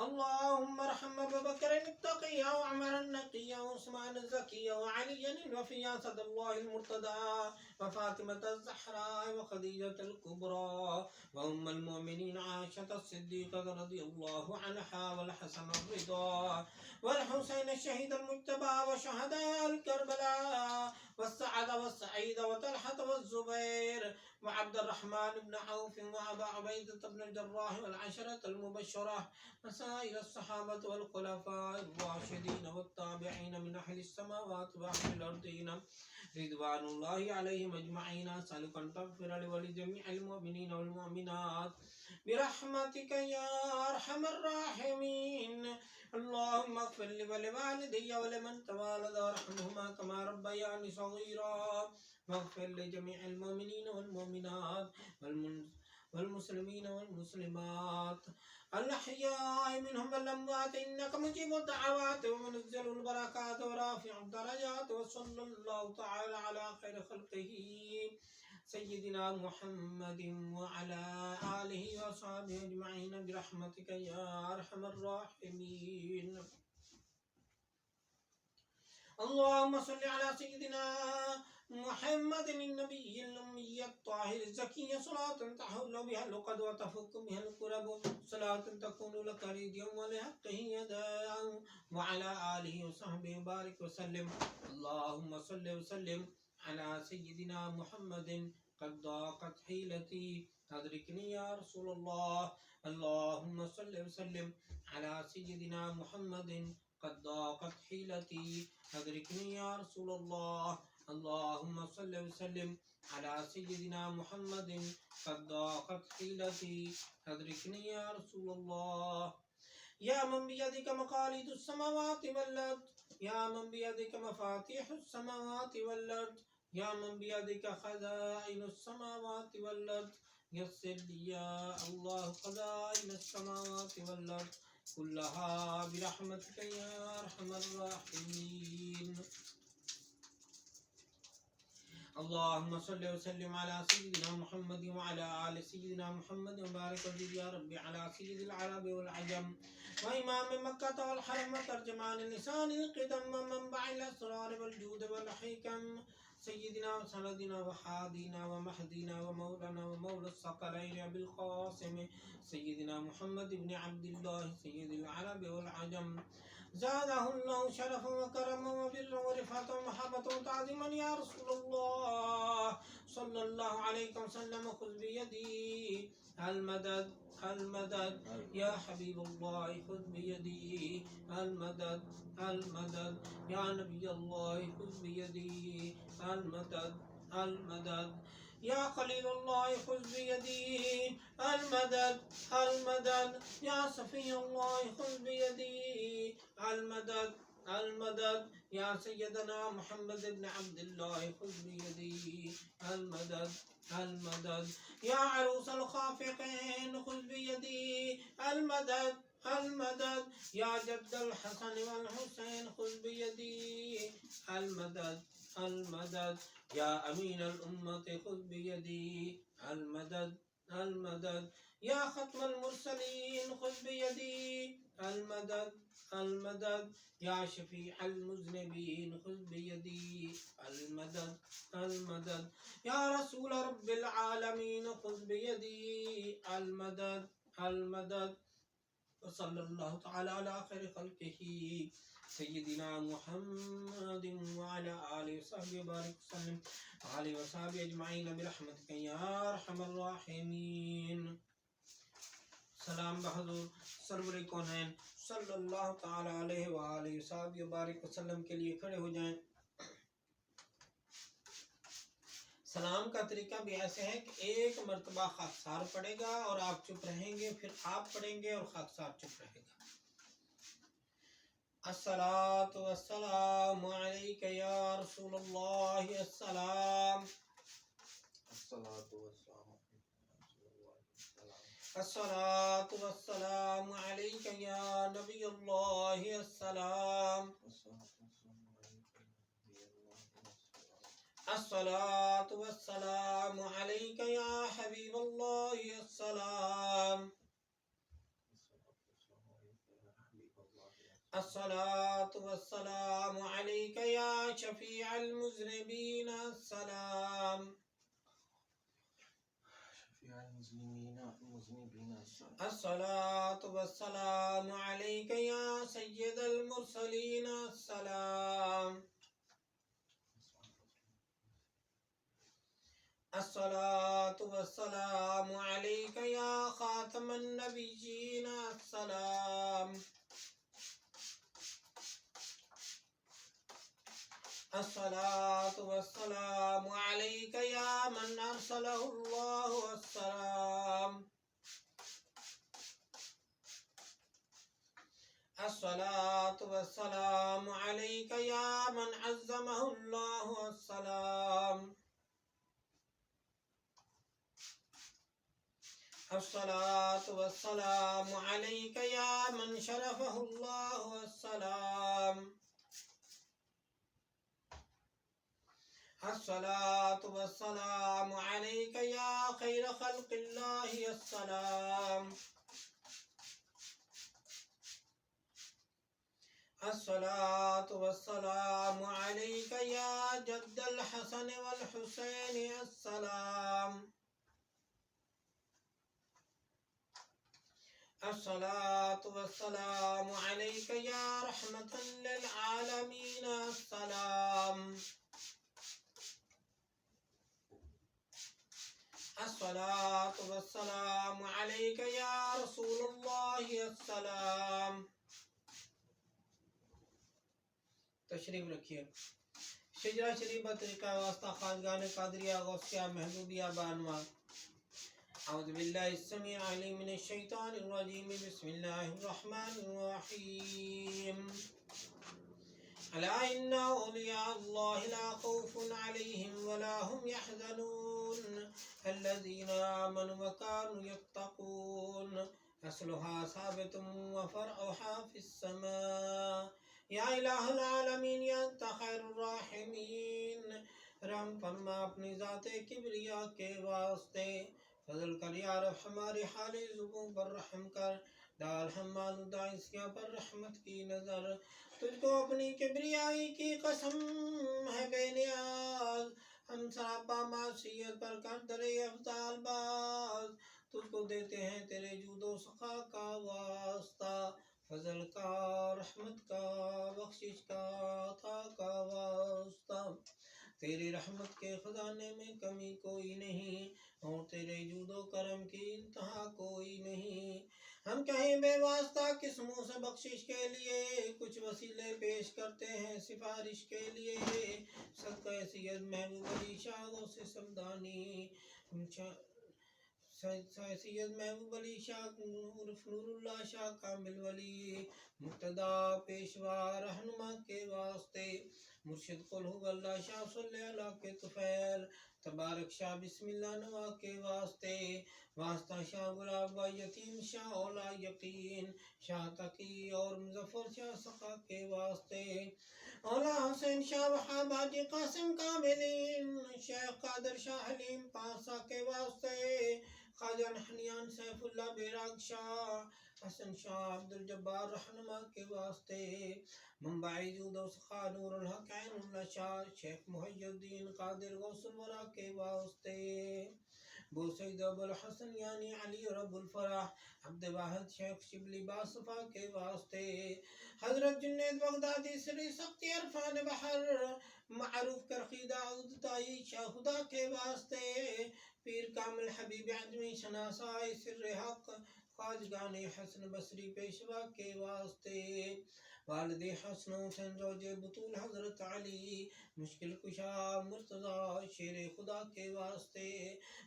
اللهم ارحم ابا بكر التقي وعمر النقي وعثمان الزكي وعليا الوفي اسد الله المرتضى وفاطمة الزهراء وخديجة الكبرى وأم المؤمنين عائشة الصديقة رضي الله عنها والحسن الرضا والحسين الشهيد المجتبى وشهداء الكربلاء والسعد والسعيد وطلحة والزبير وعبد الرحمن بن عوف وأبا عبيدة بن الجراح والعشرة المبشرة وسائر الصحابة والخلفاء الراشدين والتابعين من أهل السماوات وأهل الأرضين رضوان الله عليهم أجمعين أسألك أن تغفر لي ولجميع المؤمنين والمؤمنات برحمتك يا أرحم الراحمين اللهم اغفر لي ولوالدي ولمن توالد وارحمهما كما ربياني صغيرا واغفر لجميع المؤمنين والمؤمنات والمسلمين والمسلمات الأحياء منهم والأموات إنك مجيب الدعوات ومنزل البركات ورافع الدرجات وصلى الله تعالى على خير خلقه سيدنا محمد وعلى آله وصحبه أجمعين برحمتك يا أرحم الراحمين. اللهم صل على سيدنا محمد النبي الأمي الطاهر الزكي صلاة تحل بها العقد وتفك بها الكرب، صلاة تكون لك ريديا ولحقه يداء، وعلى آله وصحبه بارك وسلم. اللهم صل وسلم على سيدنا محمد قد ضاقت حيلتي أدركني يا رسول الله. اللهم صل وسلم على سيدنا محمد قد ضاقت حيلتي أدركني يا رسول الله. اللهم صل وسلم على سيدنا محمد قد ضاقت حيلتي أدركني يا رسول الله. يا من بيدك مقاليد السماوات والأرض، يا من بيدك مفاتيح السماوات والأرض، يا من بيدك خزائن السماوات والأرض، يسر لي يا الله خزائن السماوات والأرض كلها برحمتك يا أرحم الراحمين. اللهم صل وسلم على سيدنا محمد وعلى آل سيدنا محمد وبارك وزد يا ربي على سيد العرب والعجم وإمام مكة والحرم وترجمان لسان القدم ومنبع الأسرار والجود والحكم سيدنا وسندنا وحادينا ومهدينا ومولانا ومولى الثقلين أبي القاسم سيدنا محمد بن عبد الله سيد العرب والعجم زاده الله شرفا وكرما وبرا ورفعة ومحبة وتعظيما يا رسول الله صلى الله عليه وسلم. خذ بيدي المدد المدد يا حبيب الله، خذ بيدي المدد المدد يا نبي الله، خذ بيدي المدد المدد يا خليل الله، خذ بيدي المدد المدد يا صفي الله، خذ بيدي المدد المدد يا سيدنا محمد بن عبد الله، خذ بيدي المدد المدد يا عروس الخافقين، خذ بيدي المدد المدد يا جد الحسن والحسين، خذ بيدي المدد المدد يا أمين الأمة، خذ بيدي المدد المدد يا ختم المرسلين، خذ بيدي المدد المدد يا شفيع المذنبين، خذ بيدي المدد المدد يا رسول رب العالمين، خذ بيدي المدد المدد. وصلى الله تعالى على خير خلقه سيدنا محمد وعلى آله وصحبه وبارك وسلم عليه وصحبه أجمعين برحمتك يا أرحم الراحمين. سلام بحضور سرور کونین صلی اللہ تعالی علیہ وآلہ وصحبہ وبارک وسلم کے لیے کھڑے ہو جائیں. سلام کا طریقہ بھی ایسے ہے کہ ایک مرتبہ خاکسار پڑھے گا اور آپ چپ رہیں گے، پھر آپ پڑھیں گے اور خاکسار چپ رہے گا. الصلاۃ والسلام علیک یا رسول اللہ. السلام الصلاۃ والسلام علیک یا نبی اللہ. السلام الصلاۃ والسلام علیک یا حبیب اللہ. السلام الصلاۃ والسلام علیک یا شفیع المذنبین. السلام الصلاۃ والسلام علیک یا سید المرسلین. السلام الصلاۃ والسلام علیک یا خاتم النبیین. السلام الصلاۃ والسلام علیک یا من ارسلہ اللہ. السلام الصلاۃ والسلام علیک یا من عظمہ اللہ. السلام الصلاۃ والسلام علیک یا من شرفہ اللہ. السلام الصلاة والسلام عليك يا خير خلق الله السلام. الصلاة والسلام عليك يا جد الحسن والحسين السلام. الصلاة والسلام عليك يا رحمة للعالمين السلام. الصلاة والسلام عليك يا رسول الله السلام. تشریف رکھیے. شجرہ شریف طریقہ واسطہ خواجگان قادریہ غوثیہ محدودیہ بانوا. اعوذ باللہ السمیع العلیم من الشیطان الرجیم. بسم اللہ الرحمن الرحیم. الا ان اولیاء اللہ لا خوف علیہم ولا هم يحزنون الذین آمنوا وكانوا يتقون اصلها ثابت وفرعها في السماء. یا الہ العالمین یا انت خیر الراحمین. رحم فرما اپنی ذات کبریا کے واسطے. فضل کر یا رب ہمارے حال زبوں پر رحم کر. ڈال ہم داعسیہ پر رحمت کی نظر. تجھ کو اپنی کبریائی کی قسم ہے بے نیاز. ہم سراپا معصیت پر کر درے افضال باز. تجھ کو دیتے ہیں تیرے جود و سخا کا واسطہ. فضل کا، رحمت کا، بخشش کا، عطا کا واسطہ. تیری رحمت کے خزانے میں کمی کوئی نہیں اور تیرے جود و کرم کی انتہا کوئی نہیں. ہم کہیں بے واسطہ کس منہ سے بخشش کے لیے کچھ وسیلے پیش کرتے ہیں سفارش کے لیے. صدقہ سید محبوب علی شاہ غوث سمدانی، سید محبوب علی شاہ عرف نور اللہ شاہ کامل ولی، مقتدا پیشوا رہنما کے واسطے. مرشد قل هو اللہ شاہ صلی اللہ کے طفیل، تبارک شاہ بسم اللہ نوا کے واسطے. واسطہ شاہ گلاب و یتیم شاہ اولا یقین، شاہ تقی اور مظفر شاہ سخا کے واسطے. اولا حسین شاہ وہاب حاجی قاسم کاملین، شیخ قادر شاہ حلیم پاسا کے واسطے. خواجہ نحنیان سیف اللہ بیراگ شاہ، حسن شاہ عبد الجبار رہنما کے واسطے. منبعی جود و سخا نور الحق عین اللہ شاہ، شیخ محی الدین قادر غوث الورا کے واسطے. بو سید ابو الحسن یعنی علی رب الفرح عبد واحد شیخ شبلی باصفا کے واسطے. حضرت جنید بغدادی سری سختی عرفان بحر، معروف کرخیدہ عودتائی شاہ خدا کے واسطے. پیر کامل حبیب عجمی شناسائی سر حق، خواجگان حسن بصری پیشوا کے واسطے. والد حسن حسین زوج بطول حضرت علی، مشکل کشا مرتضی شیر خدا کے واسطے.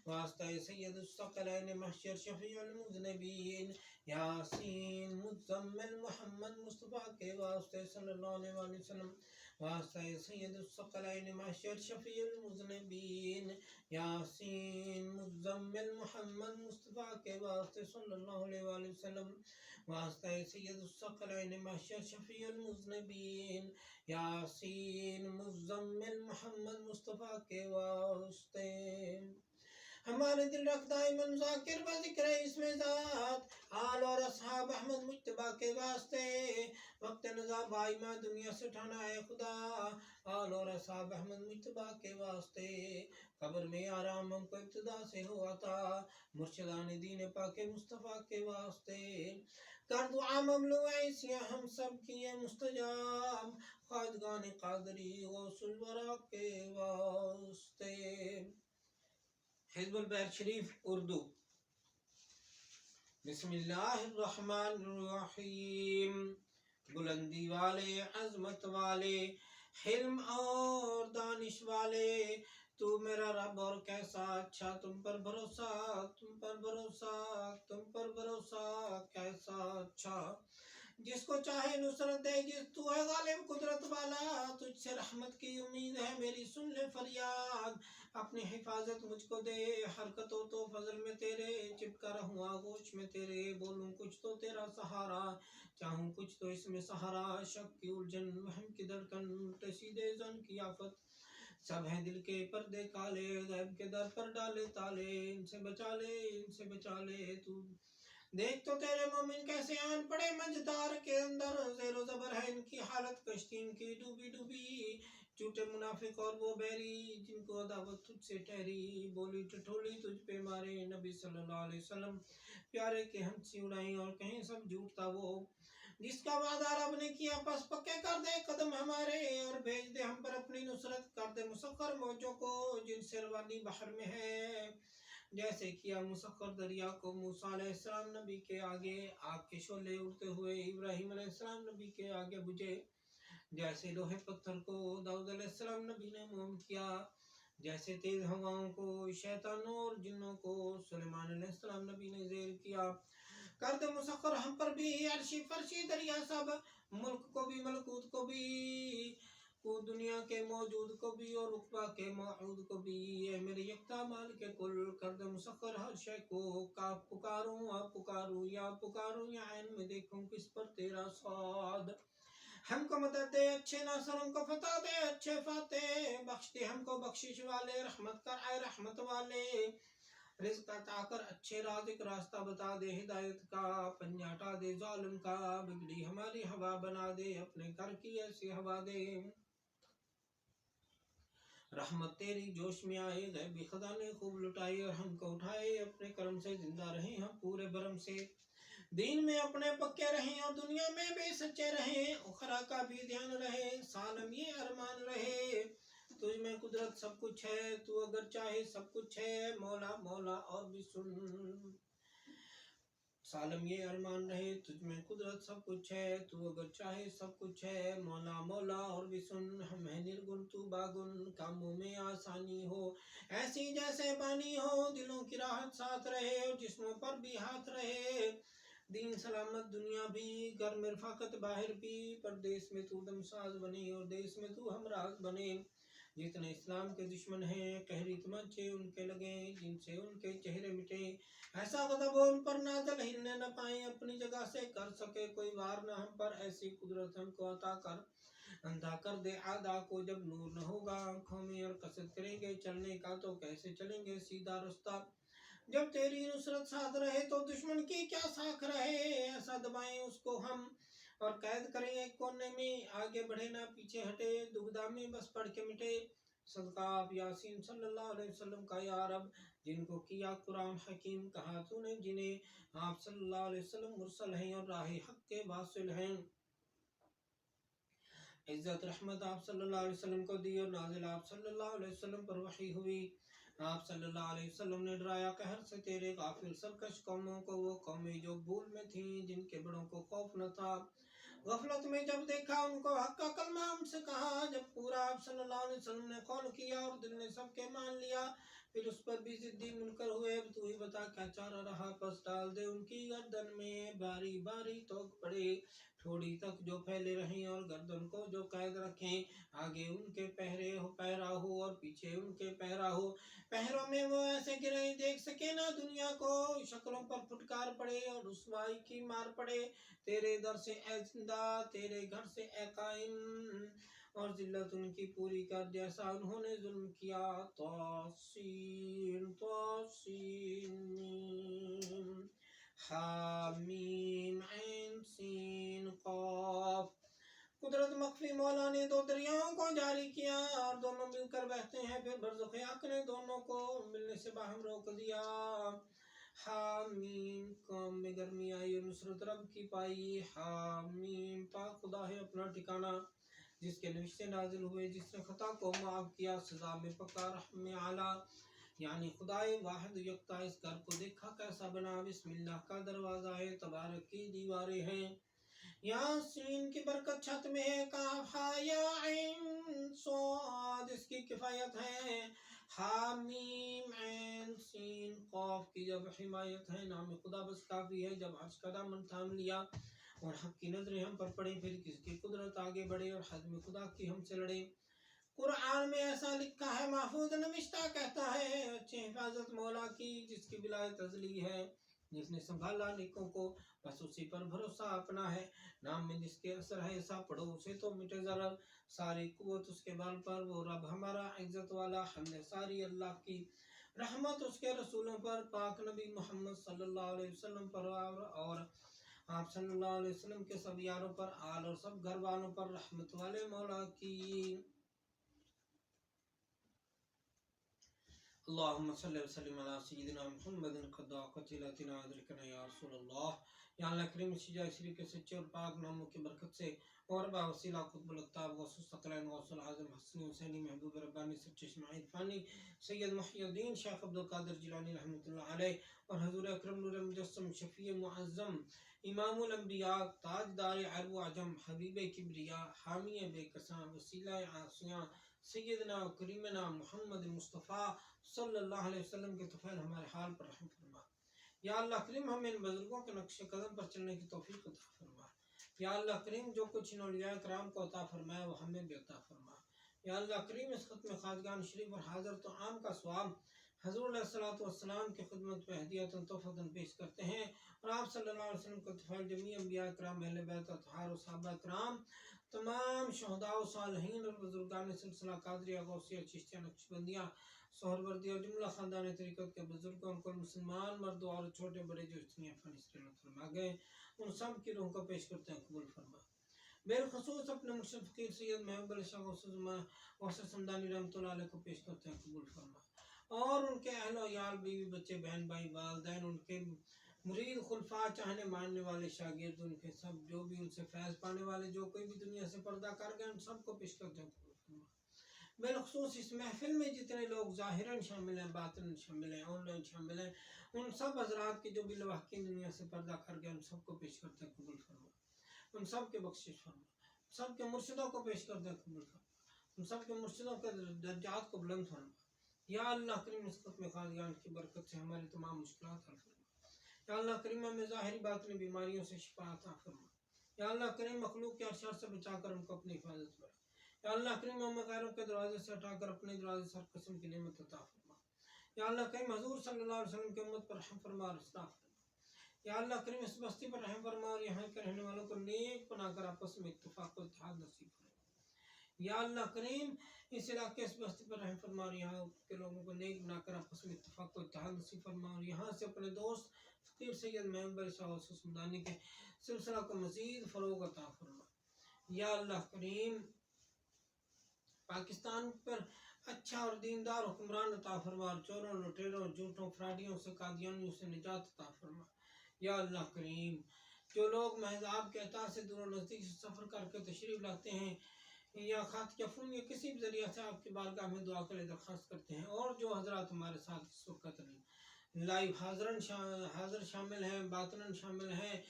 واسطہ سید الثقلین محشر شفیع المذنبین، یاسین مزمل محمد مصطفیٰ کے واسطے صلی اللہ علیہ وسلم. واسطہ سید الثقلین محشر شفیع المذنبین، یاسین مزمل محمد مصطفیٰ کے واسطے صلی اللہ علیہ وسلم. واسطہ سید الثقلین محشر شفیع المذنبین، یاسین مزمل محمد مصطفیٰ کے واسطے. ہمارے دل رکھ دائماً ذاکر بذکر اسم ذات، آل اور اصحاب احمد مجتبہ کے واسطے. وقت نزا بائیمہ دنیا سے ٹھانا ہے خدا، آل اور اصحاب احمد مجتبہ کے واسطے. قبر میں آرام ہم کو ابتدا سے ہوا تھا، مرشدان دین پاک مصطفیٰ کے واسطے. کر دعا مملو عیسیاں ہم سب کیے مستجاب، خواجگان قادری غوث الورا کے واسطے. حزب البحر شریف اردو. بسم اللہ الرحمن الرحیم. بلندی والے، عظمت والے، حلم اور دانش والے، تو میرا رب اور کیسا اچھا. تم پر بھروسہ، تم پر بھروسہ، تم پر بھروسہ کیسا اچھا. جس کو چاہے نصرت دے، جس تو ہے غالب قدرت والا. تجھ سے رحمت کی امید ہے میری، سن لے فریاد. اپنی حفاظت مجھ کو دے، حرکتوں تو فضل میں تیرے. چپکا رہوں آغوش میں تیرے، بولوں کچھ تو تیرا سہارا. چاہوں کچھ تو اس میں سہارا. شک کی الجھن، وہم کی دھڑکن، کشیدے زن کی آفت، سب ہیں دل کے پردے کالے، غیب کے در پر ڈالے تالے، ان سے بچا لے ان سے بچا لے تو۔ دیکھ تو تیرے مومن کیسے آن پڑے مجدار کے اندر، زیر و زبر ہے ان کی حالت، کشتی ان کی ڈوبی ڈوبی، جھوٹے منافق اور وہ بیری جن کو عداوت تجھ سے ٹھہری، بولی ٹھٹولی تجھ پہ مارے نبی صلی اللہ علیہ وسلم، پیارے کے ہنسی اڑائیں اور کہیں سب جھوٹ تھا وہ، جس کا وعدہ رب نے کیا پس پکے کر دے قدم ہمارے، اور بھیج دے ہم پر اپنی نصرت، کر دے مسخر موجوں کو جن سے روانی بحر میں ہے، جیسے کیا مسخر دریا کو موسیٰ علیہ السلام نبی کے آگے، آگ کے شعلے اڑتے ہوئے ابراہیم علیہ السلام نبی کے آگے بجھے، جیسے لوہے پتھر کو داؤد علیہ السلام نبی نے موم کیا، جیسے تیز ہواؤں کو شیطانوں اور جنوں کو سلیمان علیہ السلام نبی نے زیر کیا، کر دے مسخر ہم پر بھی عرشی فرشی دریا سب، ملک کو بھی ملکوت کو بھی، کو دنیا کے موجود کو بھی اور عقبہ کے موعود کو بھی، اے میرے یکتا مال کے کل، کر دے مسخر ہر شے کو، کاف پکاروں آپ پکاروں یا پکاروں یا عین میں دیکھوں کس پر تیرا صاد، ہم کو مدد دے اچھے ناصر، ہم کو فتح دے اچھے فاتح، بخش دے ہم کو بخشش والے، رحمت کر اے رحمت والے، رزق عطا کر اچھے رازق، راستہ بتا دے ہدایت کا، پنجہ ہٹا دے ظالم کا، بگڑی ہماری ہوا بنا دے، اپنے گھر کی ایسی ہوا دے، رحمت تیری جوش میں آئے، غیبی خزانے خوب لٹائے، اور ہم کو اٹھائے اپنے کرم سے، زندہ رہیں ہم پورے برم سے، دین میں اپنے پکے رہیں اور دنیا میں بھی سچے رہیں، اخرا کا بھی دھیان رہے، سالم یہ ارمان رہے، تجھ میں قدرت سب کچھ ہے، تو اگر چاہے سب کچھ ہے، مولا مولا اور بھی سن، سالم یہ ارمان رہے، تجھ میں قدرت سب کچھ ہے، تو اگر چاہے سب کچھ ہے، مولا مولا اور بھی سن، ہم ہیں نرگن تو باگن، کاموں میں آسانی ہو ایسی جیسے بانی ہو، دلوں کی راحت ساتھ رہے اور جسموں پر بھی ہاتھ رہے، دین سلامت دنیا بھی، گھر میں رفاقت باہر بھی، پردیس میں تو دم ساز بنے اور دیس میں تو ہمراز بنے، جتنے اسلام کے دشمن ہیں قہری تمانچے ان کے لگیں، جن سے ان کے چہرے مٹیں، ایسا غضب ہو ان پر نازل ہلنے نہ پائیں، اپنی جگہ سے کر سکے کوئی وار نہ ہم پر، ایسی قدرت ہم کو عطا کر، اندھا کر دے اعداء کو جب نور نہ ہوگا آنکھوں میں، اور قصد کریں گے چلنے کا تو کیسے چلیں گے سیدھا رستہ، جب تیری نصرت ساتھ رہے تو دشمن کی کیا ساکھ رہے، ایسا دبائیں اس کو ہم اور قید کریں ایک کونے میں، آگے بڑھے نہ پیچھے ہٹے، دگدھا میں بس پڑھ کے مٹے، صدقہ آپ یاسین صلی اللہ علیہ وسلم کا یا رب، جن کو کیا قرآن حکیم کہا تو نے جنہیں آپ صلی اللہ علیہ وسلم مرسل ہیں اور راہ حق کے واصل ہیں، عزت رحمت آپ صلی اللہ علیہ وسلم کو دی اور نازل آپ صلی اللہ علیہ وسلم پر وحی ہوئی، آپ صلی اللہ علیہ وسلم نے ڈرایا قہر سے تیرے غافل سرکش قوموں کو، وہ قومیں جو بھول میں تھیں جن کے بڑوں کو خوف نہ تھا، غفلت میں جب دیکھا ان کو حق کا کلمہ ان سے کہا، جب پورا آپ صلی اللہ علیہ وسلم نے قول کیا اور دل نے سب کے مان لیا، پھر اس پر بھی ضدی منکر ہوئے، اب تو ہی بتا کیا چارہ رہا، پس ڈال دے ان کی گردن میں باری باری توک پڑے، تھوڑی تک جو پھیلے رہیں اور گردن کو جو قید رکھیں، آگے ان کے پہرا ہو اور پیچھے ان کے پہرا ہو، پہروں میں وہ ایسے گریں دیکھ سکے نہ دنیا کو، شکلوں پر پھٹکار پڑے اور رسوائی کی مار پڑے، تیرے در سے اے زندہ تیرے گھر سے اے قائم، اور ذلت ان کی پوری کر جیسا انہوں نے ظلم کیا، طاسین طاسین میم حامیم عین سین قاف، قدرت مخفی مولا نے دو دریاؤں کو جاری کیا اور دونوں مل کر بہتے ہیں، پھر برزخ حق نے دونوں کو ملنے سے باہم روک دیا، حامیم کام میں گرمی آئی اور نصرت رب کی پائی، حامیم پاک خدا ہے اپنا ٹھکانہ، جس کے نوشتے نازل ہوئے، جس نے خطا کو معاف کیا، سزا میں پکا رحم میں اعلیٰ، یعنی خدائے واحد یکتا، اس گھر کو دیکھا کیسا بنا، بسم اللہ کا دروازہ ہے، تبارک کی دیواریں ہیں، یاسین کی برکت چھت میں ہے، کاف ہا یا عین صاد اس کی کفایت ہے، حامیم عین سین قاف کی جب حمایت ہے، نام خدا بس کافی ہے، جب عرش کا دامن تھام لیا اور حق کی نظریں ہم پر پڑیں، پھر کس کی قدرت آگے بڑھے اور حزم خدا کی ہم سے لڑے، قرآن میں ایسا لکھا ہے محفوظ نوشتہ کہتا ہے، اچھی حفاظت مولا کی جس کی ولایت ازلی ہے، جس نے سنبھالا نیکوں کو بس اسی پر بھروسہ اپنا ہے، نام میں جس کے اثر ہے ایسا پڑھو اسے تو مٹے ضرر، ساری قوت اس کے بال پر، وہ رب ہمارا عزت والا، ہم نے ساری اللہ کی رحمت اس کے رسولوں پر، پاک نبی محمد صلی اللہ علیہ وسلم پر اور آپ صلی اللہ علیہ وسلم کے سب یاروں پر، آل اور سب گھر والوں پر رحمت والے مولا کی۔ اللہم صلی وسلم علی سیدنا محمد قضا قتلتنا ادرکنا یا رسول اللہ۔ یا اللہ کریم شجاع شریف کے سچے اور پاک ناموں کی برکت سے اور با وسیلہ قطب الاقطاب غوث الثقلین غوث العظم حسنی حسینی محبوب ربانی سچے اسماعیل فانی سید محی الدین شیخ عبدالقادر جیلانی رحمۃ اللہ علیہ اور حضور اکرم نور مجسم شفیع معظم امام الانبیاء تاجدار عرب و عجم حبیب کبریا حامی بے کساں وسیلہ عاصیاں سیدنا و کریمنا محمد مصطفیٰ صلی اللہ علیہ وسلم کے طفیل ہمارے حال پر رحم فرما۔ یا اللہ کریم ہمیں ان بزرگوں کے نقش قدم پر چلنے کی توفیق عطا فرما۔ یا اللہ کریم جو کچھ ان اولیاء کرام کو عطا فرمایا وہ ہمیں بھی عطا فرما۔ یا اللہ کریم اس ختم خواجگان شریف اور حاضر تو عام کا ثواب حضور علیہ الصلوۃ والسلام کی خدمت میں ہدیۃ تحفۃ پیش کرتے ہیں، اور آپ صلی اللہ علیہ وسلم کے طفیل جمیع انبیاء کرام اہل بیت اطہار و صحابہ کرام تمام شہداء و صالحین اور بزرگان سلسلہ قادریہ غوثیہ چشتیہ نقشبندیہ سہروردیہ اور جملہ خاندان طریقت کے بزرگوں کو مسلمان مرد و عورت چھوٹے بڑے جو اس دنیا فانی فرما گئے ان سب کی روح کو پیش کرتے ہیں قبول فرما۔ بالخصوص اپنے مرشد فقیر سید محبوب علی شاہ غوث سمدانی رحمۃ اللہ علیہ کو پیش کرتے ہیں قبول فرما، اور ان کے اہل و عیال بیوی بچے بہن بھائی والدین ان کے مرید خلفاء چاہنے ماننے والے شاگرد ان کے سب جو بھی ان سے فیض پانے والے جو کوئی بھی دنیا سے پردہ کر گئے ان سب کو پیش کرتے ہیں قبول فرما۔ بالخصوص اس محفل میں جتنے لوگ ظاہراً شامل ہیں باطناً شامل ہیں آن لائن شامل ہیں ان سب حضرات کے جو بھی لواحقین دنیا سے پردہ کر گئے ان سب کو پیش کرتے ہیں قبول فرما، ان سب کے بخشش فرما، سب کے مرشدوں کو پیش کرتے ہیں قبول فرما، ان سب کے مرشدوں کے درجات کو بلند فرما۔ یا اللہ کریم اس ختم خواجگان کی برکت سے ہماری تمام مشکلات حل فرما۔ یا اللہ کریم ہمیں ظاہری باطنی بیماریوں سے شفا عطا فرما۔ یا اللہ کریم مخلوق کے شر سے بچا کر ہم کو اپنی حفاظت فرما۔ یا اللہ کریم ہمیں غیروں کے دروازے سے ہٹا کر اپنے دروازے سے ہر قسم کی نعمت عطا فرما۔ یا اللہ کریم حضور صلی اللہ علیہ وسلم کی امت پر رحم فرما اور اصلاح فرما۔ یا اللہ کریم اس بستی پر رحم فرما اور یہاں کے رہنے والوں کو نیک بنا کر آپس میں اتفاق و اتحاد نصیب فرما۔ یا اللہ کریم اس علاقے اس بستی پر رحم فرما اور یہاں کے لوگوں کو نیک بنا کر آپس میں اتفاق و اتحاد نصیب فرما، اور یہاں سے اپنے دوست فقیر سید محمد علی شاہ غوث سمدانی کے سلسلہ کو مزید فروغ عطا فرما۔ یا اللہ کریم پاکستان پر اچھا اور دیندار حکمران عطا فرما، اور چوروں لٹیروں جھوٹوں فراڈیوں سے قادیانیوں سے نجات عطا فرما۔ یا اللہ کریم جو لوگ محض آپ کے عطا سے دور و نزدیک سے سفر کر کے تشریف لاتے ہیں یا خط یا فون یا کسی بھی ذریعہ سے آپ کی بارگاہ میں دعا کے لیے درخواست کرتے ہیں، اور جو حضرات ہمارے ساتھ اس وقت لائیو حاضر شامل ہیں باطناً شامل ہیں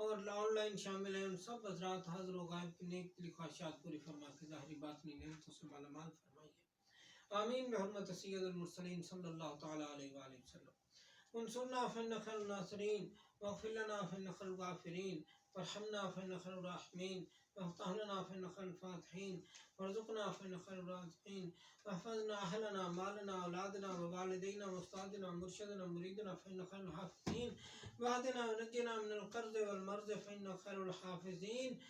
اور آن لائن شامل ہیں، ان سب حضرات حاضر و غائب کی نیک دلی خواہشات پوری فرما کے ظاہری باطنی نعمتوں سے مالا مال فرمائیے۔ آمین بحرمت سید المرسلین صلی اللہ تعالی علیہ وآلہ وسلم۔ انصرنا فإنك خير الناصرين، واغفر لنا فإنك خير الغافرين، وارحمنا فإنك خير الراحمين، وافتح لنا فإنك خير الفاتحين، وارزقنا فإنك خير الرازقين، واحفظنا أهلنا مالنا أولادنا ووالدينا وأستاذنا مرشدنا مريدنا فإنك خير الحافظين، واهدنا ونجنا من القرض والمرض فإنك خير الحافظين۔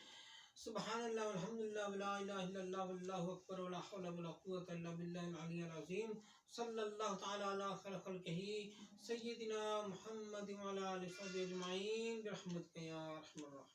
سبحان اللہ والحمد للہ ولا الہ الا اللہ واللہ اکبر ولا حول ولا قوة الا باللہ العلی العظیم۔ صلی اللہ تعالی علی خیر خلقہ سیدنا محمد وعلی آلہ وصحبہ اجمعین برحمتک یا ارحم الراحمین۔